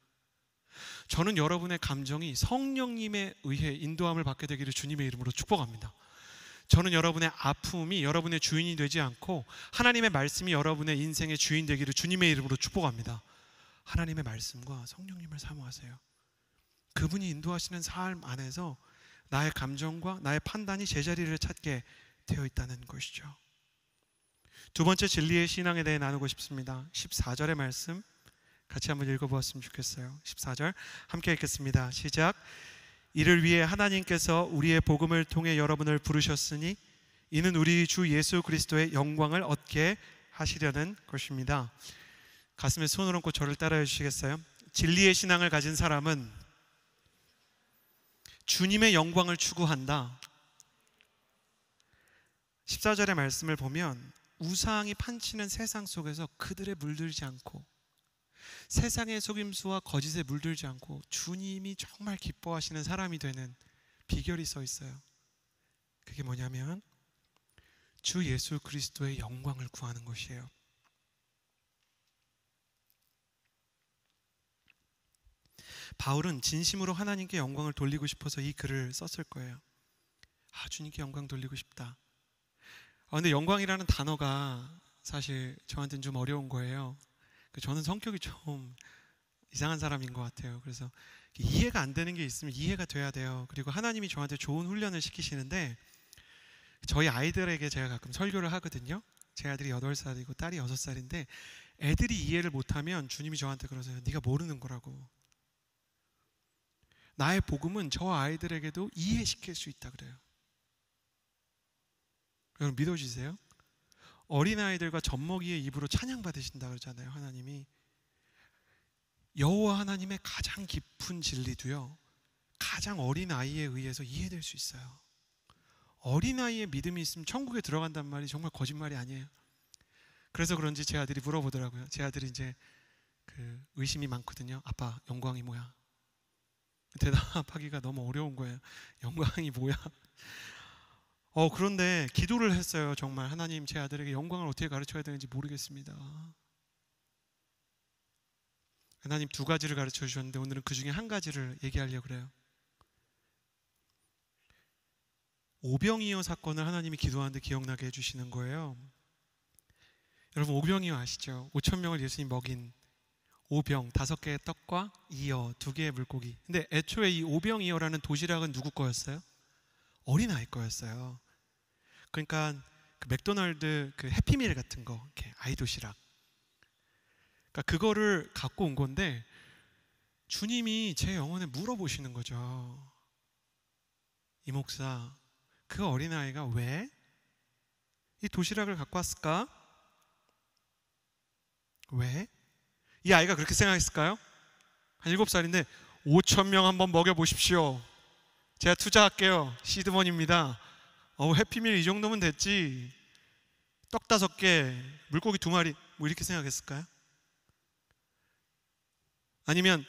저는 여러분의 감정이 성령님에 의해 인도함을 받게 되기를 주님의 이름으로 축복합니다. 저는 여러분의 아픔이 여러분의 주인이 되지 않고 하나님의 말씀이 여러분의 인생의 주인 되기를 주님의 이름으로 축복합니다. 하나님의 말씀과 성령님을 사모하세요. 그분이 인도하시는 삶 안에서 나의 감정과 나의 판단이 제자리를 찾게 되어 있다는 것이죠. 두 번째 진리의 신앙에 대해 나누고 싶습니다. 14절의 말씀 같이 한번 읽어보았으면 좋겠어요. 14절 함께 읽겠습니다. 시작. 이를 위해 하나님께서 우리의 복음을 통해 여러분을 부르셨으니 이는 우리 주 예수 그리스도의 영광을 얻게 하시려는 것입니다. 가슴에 손을 얹고 저를 따라해 주시겠어요? 진리의 신앙을 가진 사람은 주님의 영광을 추구한다. 14절의 말씀을 보면 우상이 판치는 세상 속에서 그들에 물들지 않고, 세상의 속임수와 거짓에 물들지 않고 주님이 정말 기뻐하시는 사람이 되는 비결이 써 있어요. 그게 뭐냐면 주 예수 그리스도의 영광을 구하는 것이에요. 바울은 진심으로 하나님께 영광을 돌리고 싶어서 이 글을 썼을 거예요. 주님께 영광 돌리고 싶다. 근데 영광이라는 단어가 사실 저한테는 좀 어려운 거예요. 저는 성격이 좀 이상한 사람인 것 같아요. 그래서 이해가 안 되는 게 있으면 이해가 돼야 돼요. 그리고 하나님이 저한테 좋은 훈련을 시키시는데, 저희 아이들에게 제가 가끔 설교를 하거든요. 제 아들이 8살이고 딸이 6살인데 애들이 이해를 못하면 주님이 저한테 그러세요. 네가 모르는 거라고. 나의 복음은 저 아이들에게도 이해시킬 수 있다 그래요. 여러분 믿어주세요? 어린아이들과 젖먹이의 입으로 찬양받으신다 그러잖아요. 하나님이. 여호와 하나님의 가장 깊은 진리도요, 가장 어린아이에 의해서 이해될 수 있어요. 어린아이의 믿음이 있으면 천국에 들어간단 말이 정말 거짓말이 아니에요. 그래서 그런지 제 아들이 물어보더라고요. 제 아들이 이제 그 의심이 많거든요. 아빠, 영광이 뭐야? 대답하기가 너무 어려운 거예요. 영광이 뭐야? 그런데 기도를 했어요. 정말 하나님, 제 아들에게 영광을 어떻게 가르쳐야 되는지 모르겠습니다. 하나님 2가지를 가르쳐 주셨는데 오늘은 그 중에 1가지를 얘기하려고 그래요. 오병이어 사건을 하나님이 기도하는데 기억나게 해주시는 거예요. 여러분 오병이어 아시죠? 5,000명을 예수님 먹인 오병, 5개의 떡과 이어 2개의 물고기. 근데 애초에 이 오병이어라는 도시락은 누구 거였어요? 어린아이 거였어요. 그러니까 그 맥도날드 그 해피밀 같은 거, 이렇게 아이 도시락. 그러니까 그거를 갖고 온 건데 주님이 제 영혼에 물어보시는 거죠. 이 목사, 그 어린아이가 왜 이 도시락을 갖고 왔을까? 왜? 이 아이가 그렇게 생각했을까요? 한 7살인데 5,000명 한번 먹여보십시오. 제가 투자할게요. 시드머니입니다. 해피밀 이 정도면 됐지. 떡 5개, 물고기 2마리, 뭐 이렇게 생각했을까요? 아니면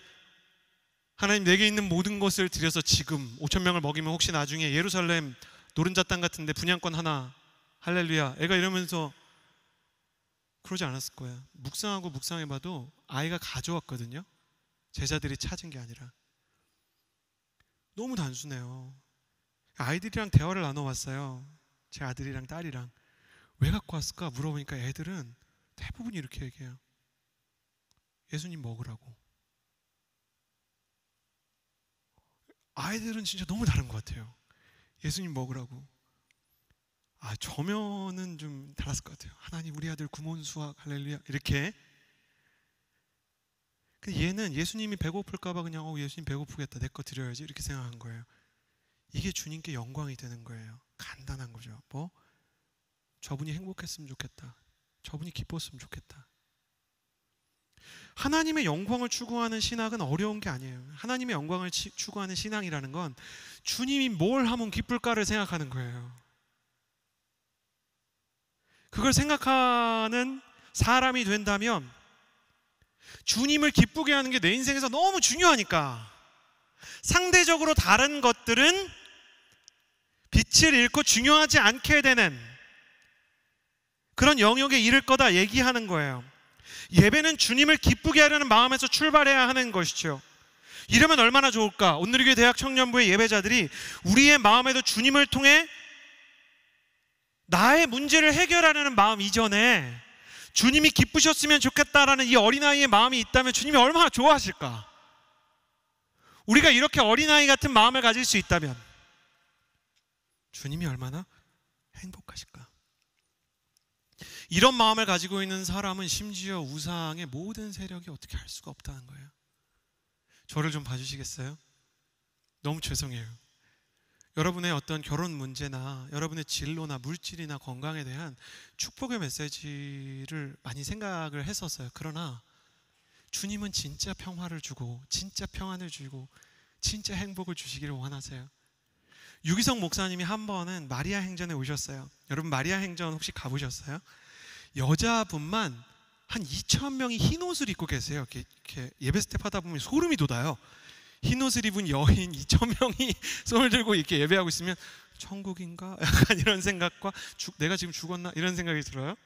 하나님, 내게 있는 모든 것을 들여서 지금 5,000명을 먹이면 혹시 나중에 예루살렘 노른자 땅 같은데 분양권 하나, 할렐루야, 애가 이러면서 그러지 않았을 거예요. 묵상하고 묵상해봐도 아이가 가져왔거든요. 제자들이 찾은 게 아니라. 너무 단순해요. 아이들이랑 대화를 나눠봤어요. 제 아들이랑 딸이랑. 왜 갖고 왔을까 물어보니까 애들은 대부분 이렇게 얘기해요. 예수님 먹으라고. 아이들은 진짜 너무 다른 것 같아요. 예수님 먹으라고. 저면은 좀 달랐을 것 같아요. 하나님, 우리 아들 구몬 수학, 할렐루야, 이렇게. 근데 얘는 예수님이 배고플까봐 그냥 예수님 배고프겠다, 내 거 드려야지, 이렇게 생각한 거예요. 이게 주님께 영광이 되는 거예요. 간단한 거죠. 저분이 행복했으면 좋겠다, 저분이 기뻤으면 좋겠다. 하나님의 영광을 추구하는 신학은 어려운 게 아니에요. 하나님의 영광을 추구하는 신앙이라는 건 주님이 뭘 하면 기쁠까를 생각하는 거예요. 그걸 생각하는 사람이 된다면 주님을 기쁘게 하는 게 내 인생에서 너무 중요하니까 상대적으로 다른 것들은 빛을 잃고 중요하지 않게 되는 그런 영역에 이를 거다 얘기하는 거예요. 예배는 주님을 기쁘게 하려는 마음에서 출발해야 하는 것이죠. 이러면 얼마나 좋을까? 온누리교회 대학 청년부의 예배자들이 우리의 마음에도 주님을 통해 나의 문제를 해결하려는 마음 이전에 주님이 기쁘셨으면 좋겠다라는 이 어린아이의 마음이 있다면 주님이 얼마나 좋아하실까? 우리가 이렇게 어린아이 같은 마음을 가질 수 있다면 주님이 얼마나 행복하실까? 이런 마음을 가지고 있는 사람은 심지어 우상의 모든 세력이 어떻게 할 수가 없다는 거예요. 저를 좀 봐주시겠어요? 너무 죄송해요. 여러분의 어떤 결혼 문제나 여러분의 진로나 물질이나 건강에 대한 축복의 메시지를 많이 생각을 했었어요. 그러나 주님은 진짜 평화를 주고 진짜 평안을 주고 진짜 행복을 주시기를 원하세요. 유기성 목사님이 한 번은 마리아 행전에 오셨어요. 여러분 마리아 행전 혹시 가보셨어요? 여자분만 한 2,000명이 흰 옷을 입고 계세요. 이렇게 예배 스텝 하다 보면 소름이 돋아요. 흰 옷을 입은 여인 2,000명이 손을 들고 이렇게 예배하고 있으면 천국인가? 약간 이런 생각과 내가 지금 죽었나? 이런 생각이 들어요.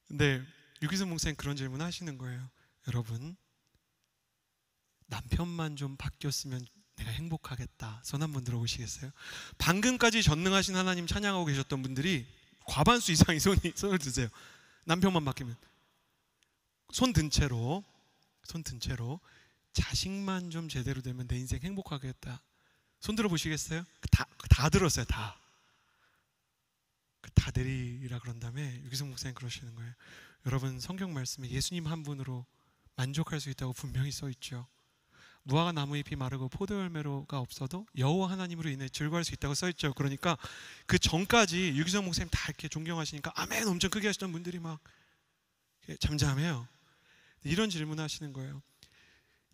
근데 유기성 목사님 그런 질문 하시는 거예요. 여러분, 남편만 좀 바뀌었으면 내가 행복하겠다. 손 한번 들어보시겠어요? 방금까지 전능하신 하나님 찬양하고 계셨던 분들이 과반수 이상이 손을 드세요. 남편만 바뀌면. 손 든 채로 자식만 좀 제대로 되면 내 인생 행복하겠다. 손 들어보시겠어요? 다 들었어요. 다 다 내리라 그런 다음에 유기성 목사님 그러시는 거예요. 여러분, 성경 말씀에 예수님 한 분으로 만족할 수 있다고 분명히 써 있죠. 무화과 나무 잎이 마르고 포도 열매가 없어도 여호와 하나님으로 인해 즐거워할 수 있다고 써 있죠. 그러니까 그 전까지 유기성 목사님 다 이렇게 존경하시니까 아멘 엄청 크게 하시던 분들이 막 잠잠해요. 이런 질문을 하시는 거예요.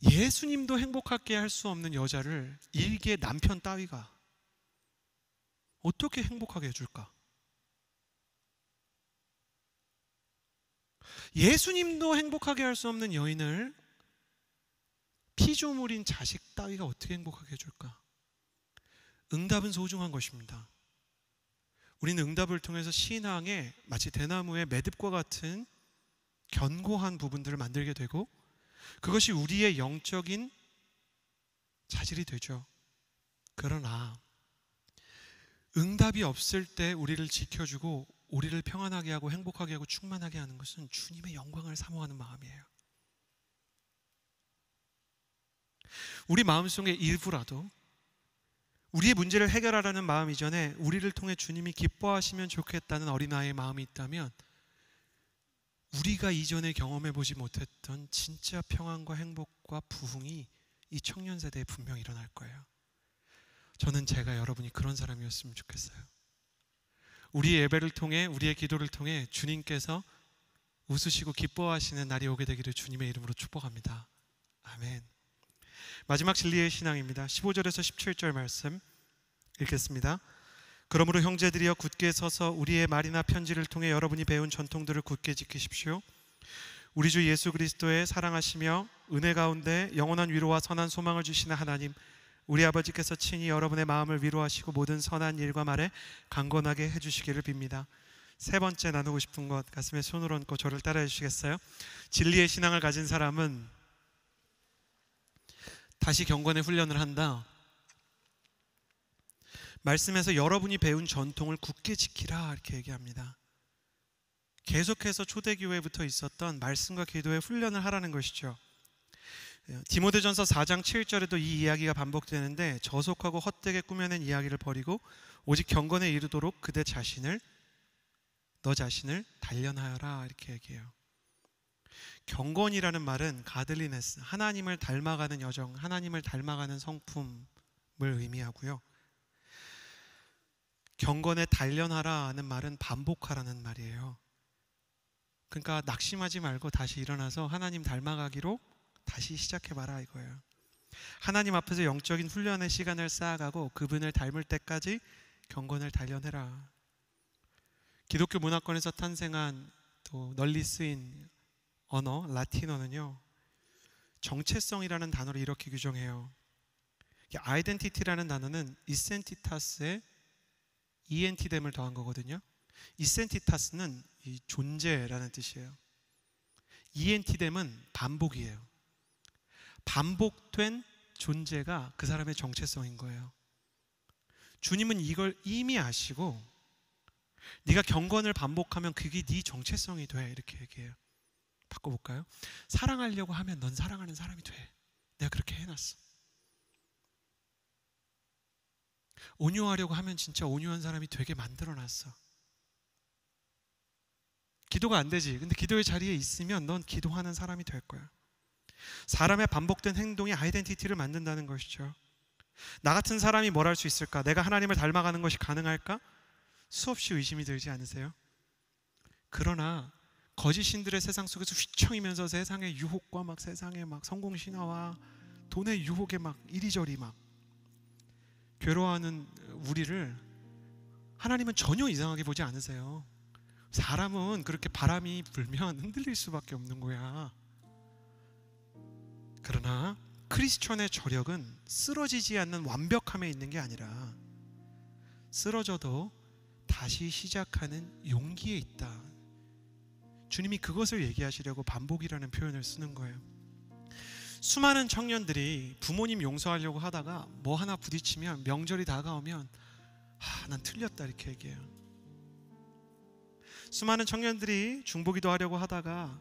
예수님도 행복하게 할 수 없는 여자를 일개 남편 따위가 어떻게 행복하게 해줄까? 예수님도 행복하게 할 수 없는 여인을 피조물인 자식 따위가 어떻게 행복하게 해줄까? 응답은 소중한 것입니다. 우리는 응답을 통해서 신앙에 마치 대나무의 매듭과 같은 견고한 부분들을 만들게 되고 그것이 우리의 영적인 자질이 되죠. 그러나 응답이 없을 때 우리를 지켜주고 우리를 평안하게 하고 행복하게 하고 충만하게 하는 것은 주님의 영광을 사모하는 마음이에요. 우리 마음속의 일부라도 우리의 문제를 해결하라는 마음 이전에 우리를 통해 주님이 기뻐하시면 좋겠다는 어린아이의 마음이 있다면 우리가 이전에 경험해보지 못했던 진짜 평안과 행복과 부흥이 이 청년 세대에 분명히 일어날 거예요. 저는 제가 여러분이 그런 사람이었으면 좋겠어요. 우리의 예배를 통해 우리의 기도를 통해 주님께서 웃으시고 기뻐하시는 날이 오게 되기를 주님의 이름으로 축복합니다. 아멘. 마지막 진리의 신앙입니다. 15절에서 17절 말씀 읽겠습니다. 그러므로 형제들이여 굳게 서서 우리의 말이나 편지를 통해 여러분이 배운 전통들을 굳게 지키십시오. 우리 주 예수 그리스도의 사랑하시며 은혜 가운데 영원한 위로와 선한 소망을 주시는 하나님, 우리 아버지께서 친히 여러분의 마음을 위로하시고 모든 선한 일과 말에 강건하게 해주시기를 빕니다. 세 번째 나누고 싶은 것, 가슴에 손을 얹고 저를 따라해 주시겠어요? 진리의 신앙을 가진 사람은 다시 경건의 훈련을 한다. 말씀에서 여러분이 배운 전통을 굳게 지키라 이렇게 얘기합니다. 계속해서 초대교회부터 있었던 말씀과 기도의 훈련을 하라는 것이죠. 디모데전서 4장 7절에도 이 이야기가 반복되는데 저속하고 헛되게 꾸며낸 이야기를 버리고 오직 경건에 이르도록 너 자신을 단련하여라 이렇게 얘기해요. 경건이라는 말은 가들리네스, 하나님을 닮아가는 여정, 하나님을 닮아가는 성품을 의미하고요. 경건에 단련하라는 말은 반복하라는 말이에요. 그러니까 낙심하지 말고 다시 일어나서 하나님 닮아가기로 다시 시작해봐라 이거예요. 하나님 앞에서 영적인 훈련의 시간을 쌓아가고 그분을 닮을 때까지 경건을 단련해라. 기독교 문화권에서 탄생한 또 널리 쓰인 언어 라틴어는요, 정체성이라는 단어를 이렇게 규정해요. 아이덴티티라는 단어는 이센티타스에 ENT됨을 더한 거거든요. 이센티타스는 이 존재라는 뜻이에요. ENT됨은 반복이에요. 반복된 존재가 그 사람의 정체성인 거예요. 주님은 이걸 이미 아시고 네가 경건을 반복하면 그게 네 정체성이 돼 이렇게 얘기해요. 바꿔볼까요? 사랑하려고 하면 넌 사랑하는 사람이 돼. 내가 그렇게 해놨어. 온유하려고 하면 진짜 온유한 사람이 되게 만들어놨어. 기도가 안 되지. 근데 기도의 자리에 있으면 넌 기도하는 사람이 될 거야. 사람의 반복된 행동이 아이덴티티를 만든다는 것이죠. 나 같은 사람이 뭘 할 수 있을까? 내가 하나님을 닮아가는 것이 가능할까? 수없이 의심이 들지 않으세요? 그러나 거짓 신들의 세상 속에서 휘청이면서 세상의 유혹과 막 세상의 막 성공 신화와 돈의 유혹에 막 이리저리 막 괴로워하는 우리를 하나님은 전혀 이상하게 보지 않으세요. 사람은 그렇게 바람이 불면 흔들릴 수밖에 없는 거야. 그러나 크리스천의 저력은 쓰러지지 않는 완벽함에 있는 게 아니라 쓰러져도 다시 시작하는 용기에 있다. 주님이 그것을 얘기하시려고 반복이라는 표현을 쓰는 거예요. 수많은 청년들이 부모님 용서하려고 하다가 뭐 하나 부딪히면, 명절이 다가오면 난 틀렸다 이렇게 얘기해요. 수많은 청년들이 중보기도 하려고 하다가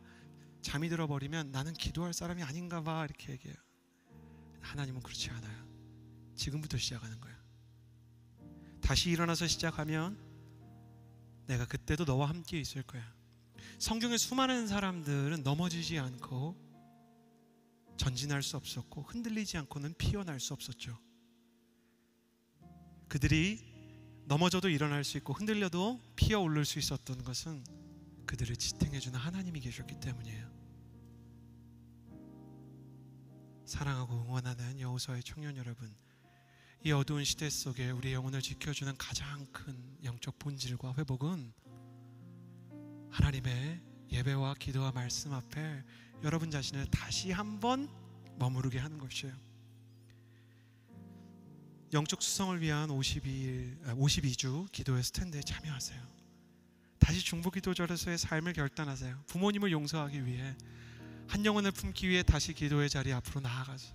잠이 들어버리면 나는 기도할 사람이 아닌가 봐 이렇게 얘기해요. 하나님은 그렇지 않아요. 지금부터 시작하는 거예요. 다시 일어나서 시작하면 내가 그때도 너와 함께 있을 거야. 성경의 수많은 사람들은 넘어지지 않고 전진할 수 없었고 흔들리지 않고는 피어날 수 없었죠. 그들이 넘어져도 일어날 수 있고 흔들려도 피어오를 수 있었던 것은 그들을 지탱해주는 하나님이 계셨기 때문이에요. 사랑하고 응원하는 여호수아의 청년 여러분, 이 어두운 시대 속에 우리의 영혼을 지켜주는 가장 큰 영적 본질과 회복은 하나님의 예배와 기도와 말씀 앞에 여러분 자신을 다시 한번 머무르게 하는 것이에요. 영적 수성을 위한 52주 기도의 스탠드에 참여하세요. 다시 중보기도절에서의 삶을 결단하세요. 부모님을 용서하기 위해, 한 영혼을 품기 위해 다시 기도의 자리 앞으로 나아가세요.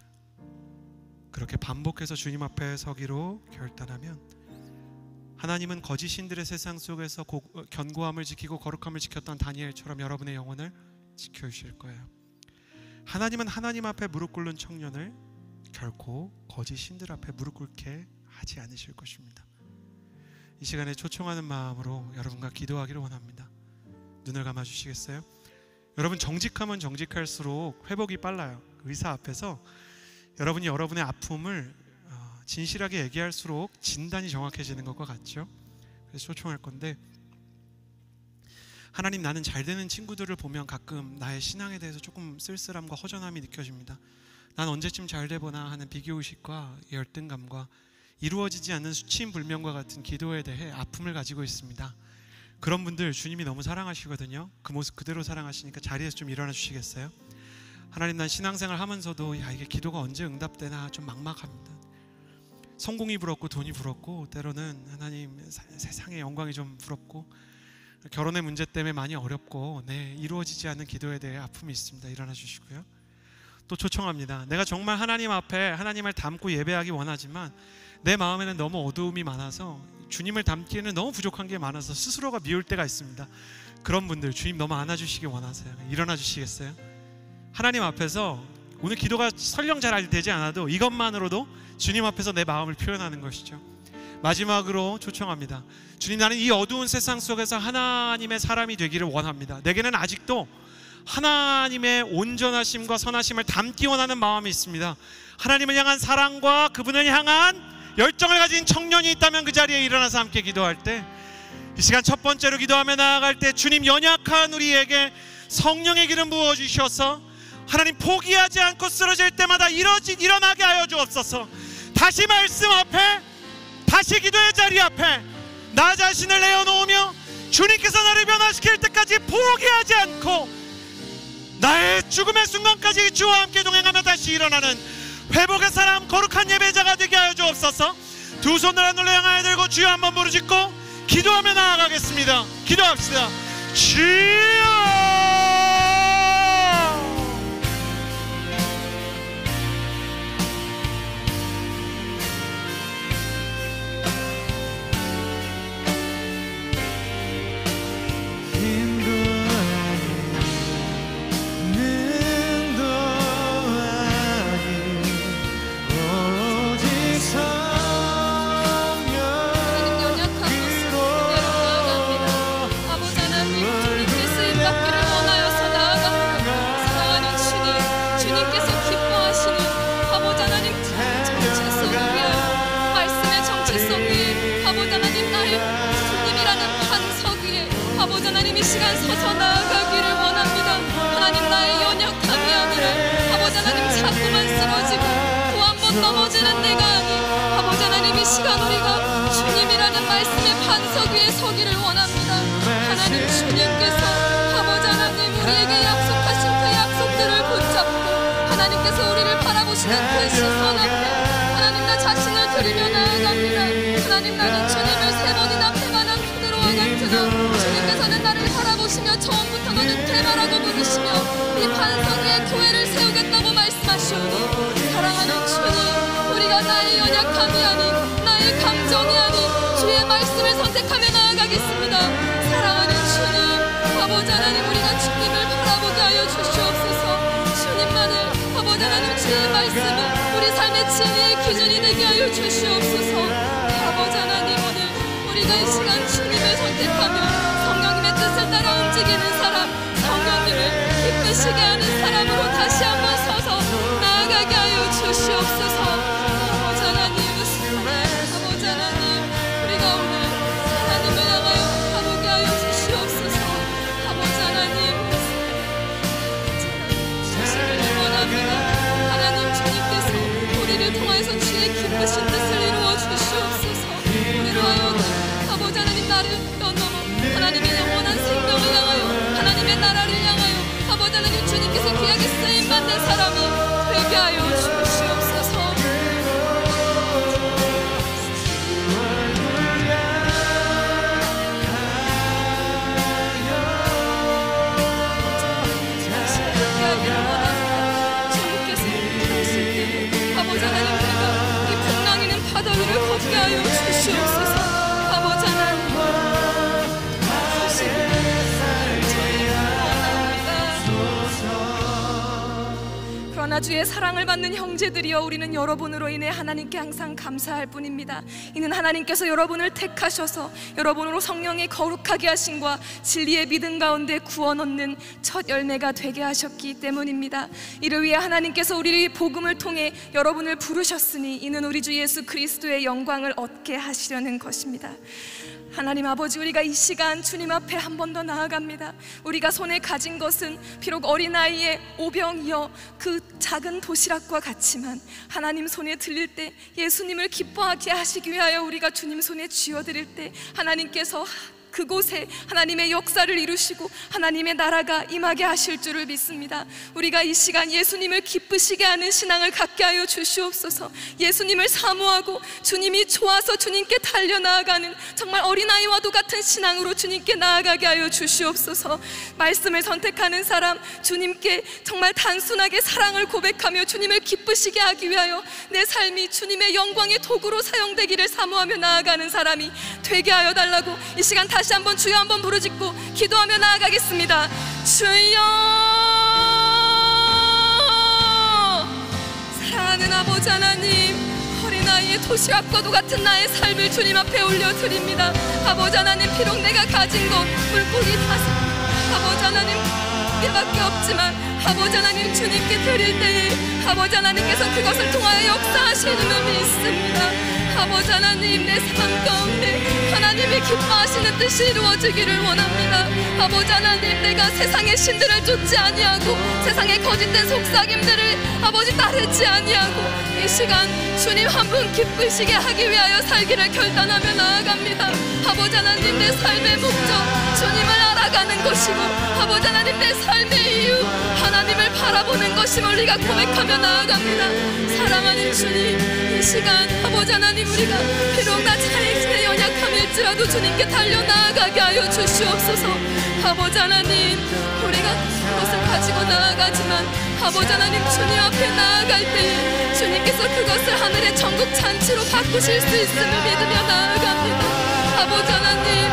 그렇게 반복해서 주님 앞에 서기로 결단하면 하나님은 거짓 신들의 세상 속에서 견고함을 지키고 거룩함을 지켰던 다니엘처럼 여러분의 영혼을 지켜주실 거예요. 하나님은 하나님 앞에 무릎 꿇는 청년을 결코 거짓 신들 앞에 무릎 꿇게 하지 않으실 것입니다. 이 시간에 초청하는 마음으로 여러분과 기도하기를 원합니다. 눈을 감아주시겠어요? 여러분, 정직하면 정직할수록 회복이 빨라요. 의사 앞에서 여러분이 여러분의 아픔을 진실하게 얘기할수록 진단이 정확해지는 것과 같죠. 그래서 초청할 건데, 하나님, 나는 잘 되는 친구들을 보면 가끔 나의 신앙에 대해서 조금 쓸쓸함과 허전함이 느껴집니다. 난 언제쯤 잘 되보나 하는 비교의식과 열등감과 이루어지지 않는 수치인불명과 같은 기도에 대해 아픔을 가지고 있습니다. 그런 분들 주님이 너무 사랑하시거든요. 그 모습 그대로 사랑하시니까 자리에서 좀 일어나 주시겠어요? 하나님, 난 신앙생활 하면서도 이게 기도가 언제 응답되나 좀 막막합니다. 성공이 부럽고 돈이 부럽고 때로는 하나님 세상의 영광이 좀 부럽고 결혼의 문제 때문에 많이 어렵고 이루어지지 않는 기도에 대해 아픔이 있습니다. 일어나 주시고요. 또 초청합니다. 내가 정말 하나님 앞에 하나님을 닮고 예배하기 원하지만 내 마음에는 너무 어두움이 많아서 주님을 닮기에는 너무 부족한 게 많아서 스스로가 미울 때가 있습니다. 그런 분들 주님 너무 안아주시기 원하세요. 일어나 주시겠어요? 하나님 앞에서 오늘 기도가 설령 잘 되지 않아도 이것만으로도 주님 앞에서 내 마음을 표현하는 것이죠. 마지막으로 초청합니다. 주님, 나는 이 어두운 세상 속에서 하나님의 사람이 되기를 원합니다. 내게는 아직도 하나님의 온전하심과 선하심을 담기 원하는 마음이 있습니다. 하나님을 향한 사랑과 그분을 향한 열정을 가진 청년이 있다면 그 자리에 일어나서 함께 기도할 때, 이 시간 첫 번째로 기도하며 나아갈 때 주님, 연약한 우리에게 성령의 기름 부어주셔서 하나님 포기하지 않고 쓰러질 때마다 일어나게 하여 주옵소서. 다시 말씀 앞에, 다시 기도의 자리 앞에 나 자신을 내어놓으며 주님께서 나를 변화시킬 때까지 포기하지 않고 나의 죽음의 순간까지 주와 함께 동행하며 다시 일어나는 회복의 사람, 거룩한 예배자가 되게 하여 주옵소서. 두 손을 하늘로 향하여 들고 주여 한번 부르짖고 기도하며 나아가겠습니다. 기도합시다. 주여, 시간 서서 나아가기를 원합니다. 하나님, 나의 연약함이 아니라 아버지 하나님 자꾸만 쓰러지고 또 한 번 넘어지는 내가 아닌 아버지 하나님, 이 시간 우리가 주님이라는 말씀의 반석 위에 서기를 원합니다. 하나님, 주님께서 아버지 하나님 우리에게 약속하신 그 약속들을 붙잡고 하나님께서 우리를 바라보시는 그 시선 앞에 하나님, 나 자신을 드리며 나아갑니다. 하나님, 나는 주님을 3번이나 패만한 그대로와 같으나 주님께서는 나를 바라보시며 처음부터 너는 되라라고 부르시며 이 반석 위에 교회를 세우겠다고 말씀하시오니, 사랑하는 주님, 우리가 나의 연약함이 아닌 나의 감정이 아닌 주의 말씀을 선택하며 나아가겠습니다. 사랑하는 주님, 아버지 하나님, 우리가 주님을 바라보게 하여 주시옵소서. 주님만을 아버지 하나님 주의 말씀은 우리 삶의 진리의 기준이 되게 하여 주시옵소서. 아버지 하나님, 오늘 우리가 이 시간 주님을 선택하며 뜻을 따라 움직이는 사람, 성령님을 기쁘시게 하는 사람으로 다시 한번 서서 나아가게 하여 주시옵소서. 아버지 하나님, 아버지 하나님, 우리가 오늘 하나님을 향하여 가보게 하여 주시옵소서. 아버지 하나님, 주시기를 원합니다. 하나님, 주님께서 우리를 통하여서 주의 기쁘신 뜻을 이루어 주시옵소서. 우리로 하여금 아버지 하나님, 나를 넘어 하나님의 영원한 생명을 향하여, 하나님의 나라를 향하여 아버지 하나님, 주님께서 귀하게 쓰임받는 사람이 되게 하여 주시옵소서. 아버지 하나님, 우리가 이 풍랑이는 바다 위를 걷게 하여 주시옵소서. 아버지 하나님, 그러나 주의 사랑을 받는 형제들이여, 우리는 여러분으로 인해 하나님께 항상 감사할 뿐입니다. 이는 하나님께서 여러분을 택하셔서 여러분으로 성령의 거룩하게 하심과 진리의 믿음 가운데 구원 얻는 첫 열매가 되게 하셨기 때문입니다. 이를 위해 하나님께서 우리 복음을 통해 여러분을 부르셨으니 이는 우리 주 예수 그리스도의 영광을 얻게 하시려는 것입니다. 하나님 아버지, 우리가 이 시간 주님 앞에 한 번 더 나아갑니다. 우리가 손에 가진 것은 비록 어린아이의 오병이어 그 작은 도시락과 같지만 하나님 손에 들릴 때 예수님을 기뻐하게 하시기 위하여 우리가 주님 손에 쥐어드릴 때 하나님께서 그곳에 하나님의 역사를 이루시고 하나님의 나라가 임하게 하실 줄을 믿습니다. 우리가 이 시간 예수님을 기쁘시게 하는 신앙을 갖게 하여 주시옵소서. 예수님을 사모하고 주님이 좋아서 주님께 달려나아가는 정말 어린아이와도 같은 신앙으로 주님께 나아가게 하여 주시옵소서. 말씀을 선택하는 사람, 주님께 정말 단순하게 사랑을 고백하며 주님을 기쁘시게 하기 위하여 내 삶이 주님의 영광의 도구로 사용되기를 사모하며 나아가는 사람이 되게 하여 달라고 이 시간 다시 한번 주여 한번 부르짖고 기도하며 나아가겠습니다. 주여, 사랑하는 아버지 하나님, 어린아이의 도시락과도 같은 나의 삶을 주님 앞에 올려드립니다. 아버지 하나님, 비록 내가 가진 것 물고기 다섯, 아버지 하나님 밖에 없지만 아버지 하나님 주님께 드릴 때에 아버지 하나님께서 그것을 통하여 역사하시는 믿습니다. 아버지 하나님, 내 삶 가운데 하나님이 기뻐하시는 뜻이 이루어지기를 원합니다. 아버지 하나님, 내가 세상의 신들을 쫓지 아니하고 세상의 거짓된 속삭임들을 아버지 따르지 아니하고 이 시간 주님 한 분 기쁘시게 하기 위하여 살기를 결단하며 나아갑니다. 아버지 하나님, 내 삶의 목적 주님을 알아가는 것이고 아버지 하나님, 내 삶의 이유 하나님을 바라보는 것임을 우리가 고백하며 나아갑니다. 사랑하는 주님, 이 시간 아버지 하나님, 우리가 비록 나 자신의 연약함일지라도 주님께 달려나아가게 하여 주시옵소서. 아버지 하나님, 우리가 그것을 가지고 나아가지만 아버지 하나님, 주님 앞에 나아갈 때에 주님께서 그것을 하늘의 전국 잔치로 바꾸실 수 있음을 믿으며 나아갑니다. 아버지 하나님,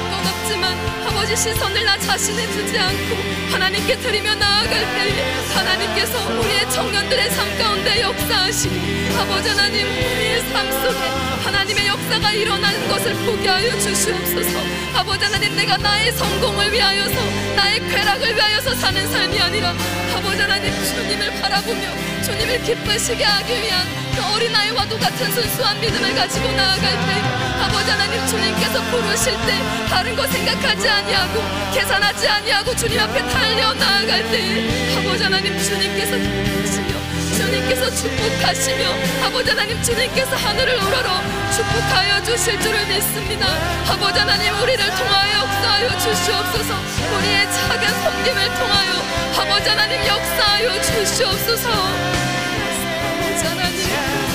것 없지만 아버지 시선을 나 자신에 두지 않고 하나님께 드리며 나아갈 때에 하나님께서 우리의 청년들의 삶 가운데 역사하시고 아버지 하나님, 우리의 삶 속에 하나님의 역사가 일어나는 것을 보게 하여 주시옵소서. 아버지 하나님, 내가 나의 성공을 위하여서 나의 쾌락을 위하여서 사는 삶이 아니라 아버지 하나님, 주님을 바라보며 주님을 기쁘시게 하기 위한 그 어린아이와도 같은 순수한 믿음을 가지고 나아갈 때 아버지 하나님, 주님께서 부르실 때 다른 거 생각하지 아니하고 계산하지 아니하고 주님 앞에 달려 나아갈 때 아버지 하나님, 주님께서 기쁘시며 주님께서 축복하시며 아버지 하나님, 주님께서 하늘을 우러러 축복하여 주실 줄을 믿습니다. 아버지 하나님, 우리를 통하여 역사하여 주시옵소서. 우리의 작은 섬김을 통하여 아버지 하나님, 역사하여 주시옵소서. 아버지 하나님,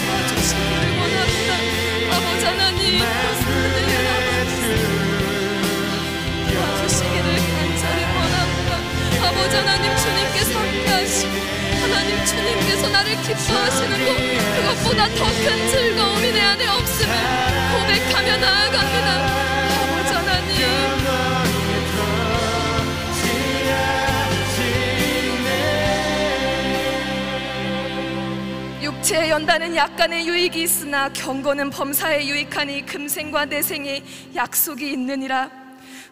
도와주시기를 원합니다. 아버지 하나님, 도와주시기를 간절히 원합니다. 아버지 하나님, 주님께서 함께하시고 하나님, 주님께서 나를 기뻐하시는 것 그것보다 더 큰 즐거움이 내 안에 없음을 고백하며 나아갑니다. 아버지 하나님, 육체의 연단은 약간의 유익이 있으나 경건은 범사에 유익하니 금생과 내생에 약속이 있느니라.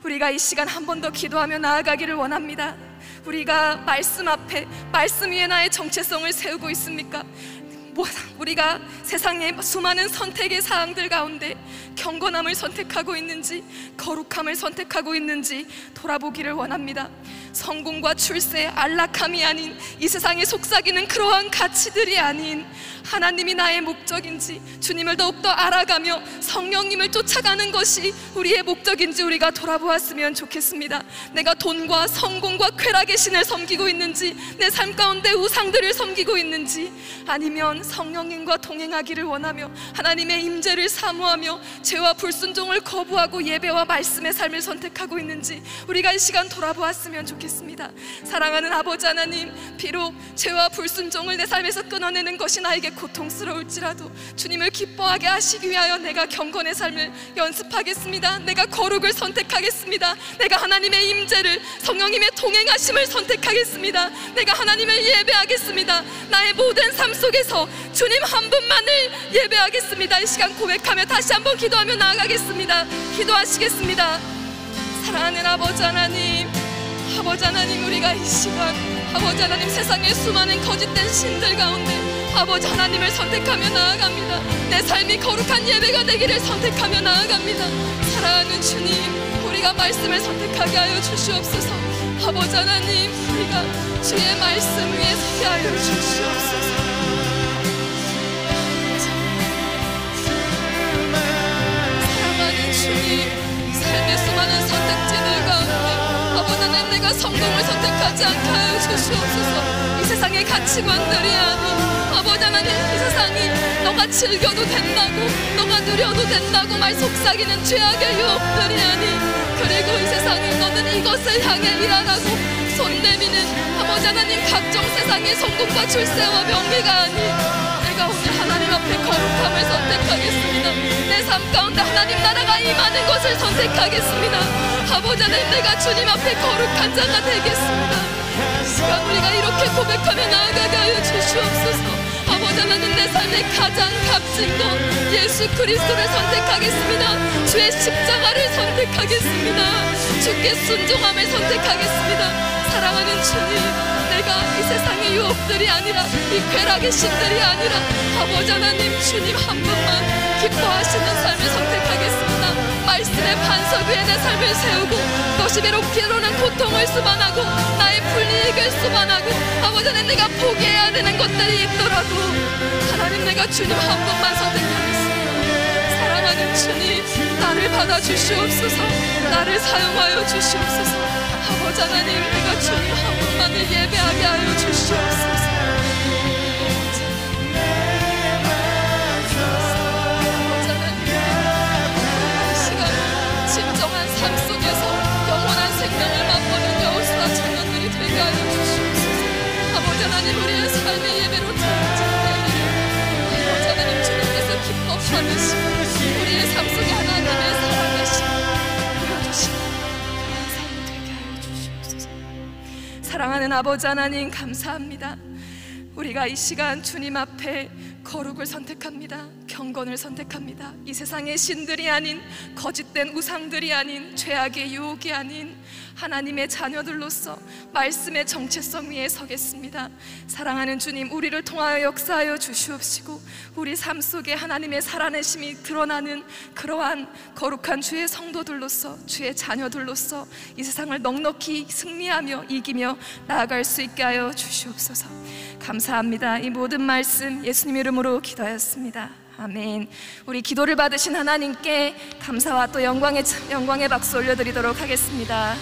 우리가 이 시간 한 번 더 기도하며 나아가기를 원합니다. 우리가 말씀 앞에, 말씀 위에 나의 정체성을 세우고 있습니까? 우리가 세상의 수많은 선택의 사항들 가운데 경건함을 선택하고 있는지, 거룩함을 선택하고 있는지 돌아보기를 원합니다. 성공과 출세, 안락함이 아닌, 이 세상에 속삭이는 그러한 가치들이 아닌 하나님이 나의 목적인지, 주님을 더욱더 알아가며 성령님을 쫓아가는 것이 우리의 목적인지 우리가 돌아보았으면 좋겠습니다. 내가 돈과 성공과 쾌락의 신을 섬기고 있는지, 내 삶 가운데 우상들을 섬기고 있는지, 아니면 성령님과 동행하기를 원하며 하나님의 임재를 사모하며 죄와 불순종을 거부하고 예배와 말씀의 삶을 선택하고 있는지 우리가 이 시간 돌아보았으면 좋겠습니다. 사랑하는 아버지 하나님, 비록 죄와 불순종을 내 삶에서 끊어내는 것이 나에게 고통스러울지라도 주님을 기뻐하게 하시기 위하여 내가 경건의 삶을 연습하겠습니다. 내가 거룩을 선택하겠습니다. 내가 하나님의 임재를, 성령님의 동행하심을 선택하겠습니다. 내가 하나님을 예배하겠습니다. 나의 모든 삶 속에서 주님 한 분만을 예배하겠습니다. 이 시간 고백하며 다시 한번 기도하며 나아가겠습니다. 기도하시겠습니다. 사랑하는 아버지 하나님, 아버지 하나님, 우리가 이 시간 아버지 하나님, 세상의 수많은 거짓된 신들 가운데 아버지 하나님을 선택하며 나아갑니다. 내 삶이 거룩한 예배가 되기를 선택하며 나아갑니다. 사랑하는 주님, 우리가 말씀을 선택하게 하여 주시옵소서. 아버지 하나님, 우리가 주의 말씀 위에 서게 하여 주시옵소서. 사랑하는 주님, 삶의 수많은 선택지들 가운데 아버지 하나님, 내가 성공을 선택하지 않게 하여 주시옵소서. 이 세상의 가치관들이 아닌 아버지 하나님, 이 세상이 너가 즐겨도 된다고, 너가 누려도 된다고 말 속삭이는 죄악의 유혹들이 아닌, 그리고 이 세상이 너는 이것을 향해 일하라고 손 내미는 아버지 하나님, 각종 세상의 성공과 출세와 명예가 아닌, 내가 오늘 하나님 앞에 거룩함을 선택하겠습니다. 내 삶 가운데 하나님 나라가 임하는 것을 선택하겠습니다. 아버지 하나님, 내가 주님 앞에 거룩한 자가 되겠습니다. 이 시간 우리가 이렇게 고백하며 나아가게 하여 주시옵소서. 아버지 하나님, 내 삶의 가장 값진 것 예수 그리스도를 선택하겠습니다. 주의 십자가를 선택하겠습니다. 주께 순종함을 선택하겠습니다. 사랑하는 주님, 내가 이 세상의 유혹들이 아니라, 이 쾌락의 신들이 아니라 아버지 하나님, 주님 한 분만 기뻐하시는 삶을 선택하겠습니다. 말씀의 반석 위에 내 삶을 세우고, 그것이 괴롭기로는 고통을 수반하고 나의 불이익을 수반하고 아버지 하나님, 내가 포기해야 되는 것들이 있더라도 하나님, 내가 주님 한 분만 선택하겠습니다. 사랑하는 주님, 나를 받아주시옵소서. 나를 사용하여 주시옵소서. 아버지 하나님, 내가 주님 한 분만을 예배하게 하여 주시옵소서. 삶 속에서 영원한 생명을 맛보는 여호수아 청년들이 되게 하여 주시옵소서. 아버지 하나님, 우리의 삶의 예배로 드려진 예배를 아버지 하나님, 주님께서 기뻐 받으시고 우리의 삶 속에 하나님의 살아계심 보여주시고 그런 삶이 되게 하여 주시옵소서. 사랑하는 아버지 하나님, 감사합니다. 우리가 이 시간 주님 앞에 거룩을 선택합니다. 경건을 선택합니다. 이 세상의 신들이 아닌, 거짓된 우상들이 아닌, 죄악의 유혹이 아닌 하나님의 자녀들로서 말씀의 정체성 위에 서겠습니다. 사랑하는 주님, 우리를 통하여 역사하여 주시옵시고 우리 삶 속에 하나님의 살아내심이 드러나는 그러한 거룩한 주의 성도들로서, 주의 자녀들로서 이 세상을 넉넉히 승리하며 이기며 나아갈 수 있게 하여 주시옵소서. 감사합니다. 이 모든 말씀 예수님 이름으로 기도하였습니다. 아멘. 우리 기도를 받으신 하나님께 감사와 또 영광의 박수 올려드리도록 하겠습니다.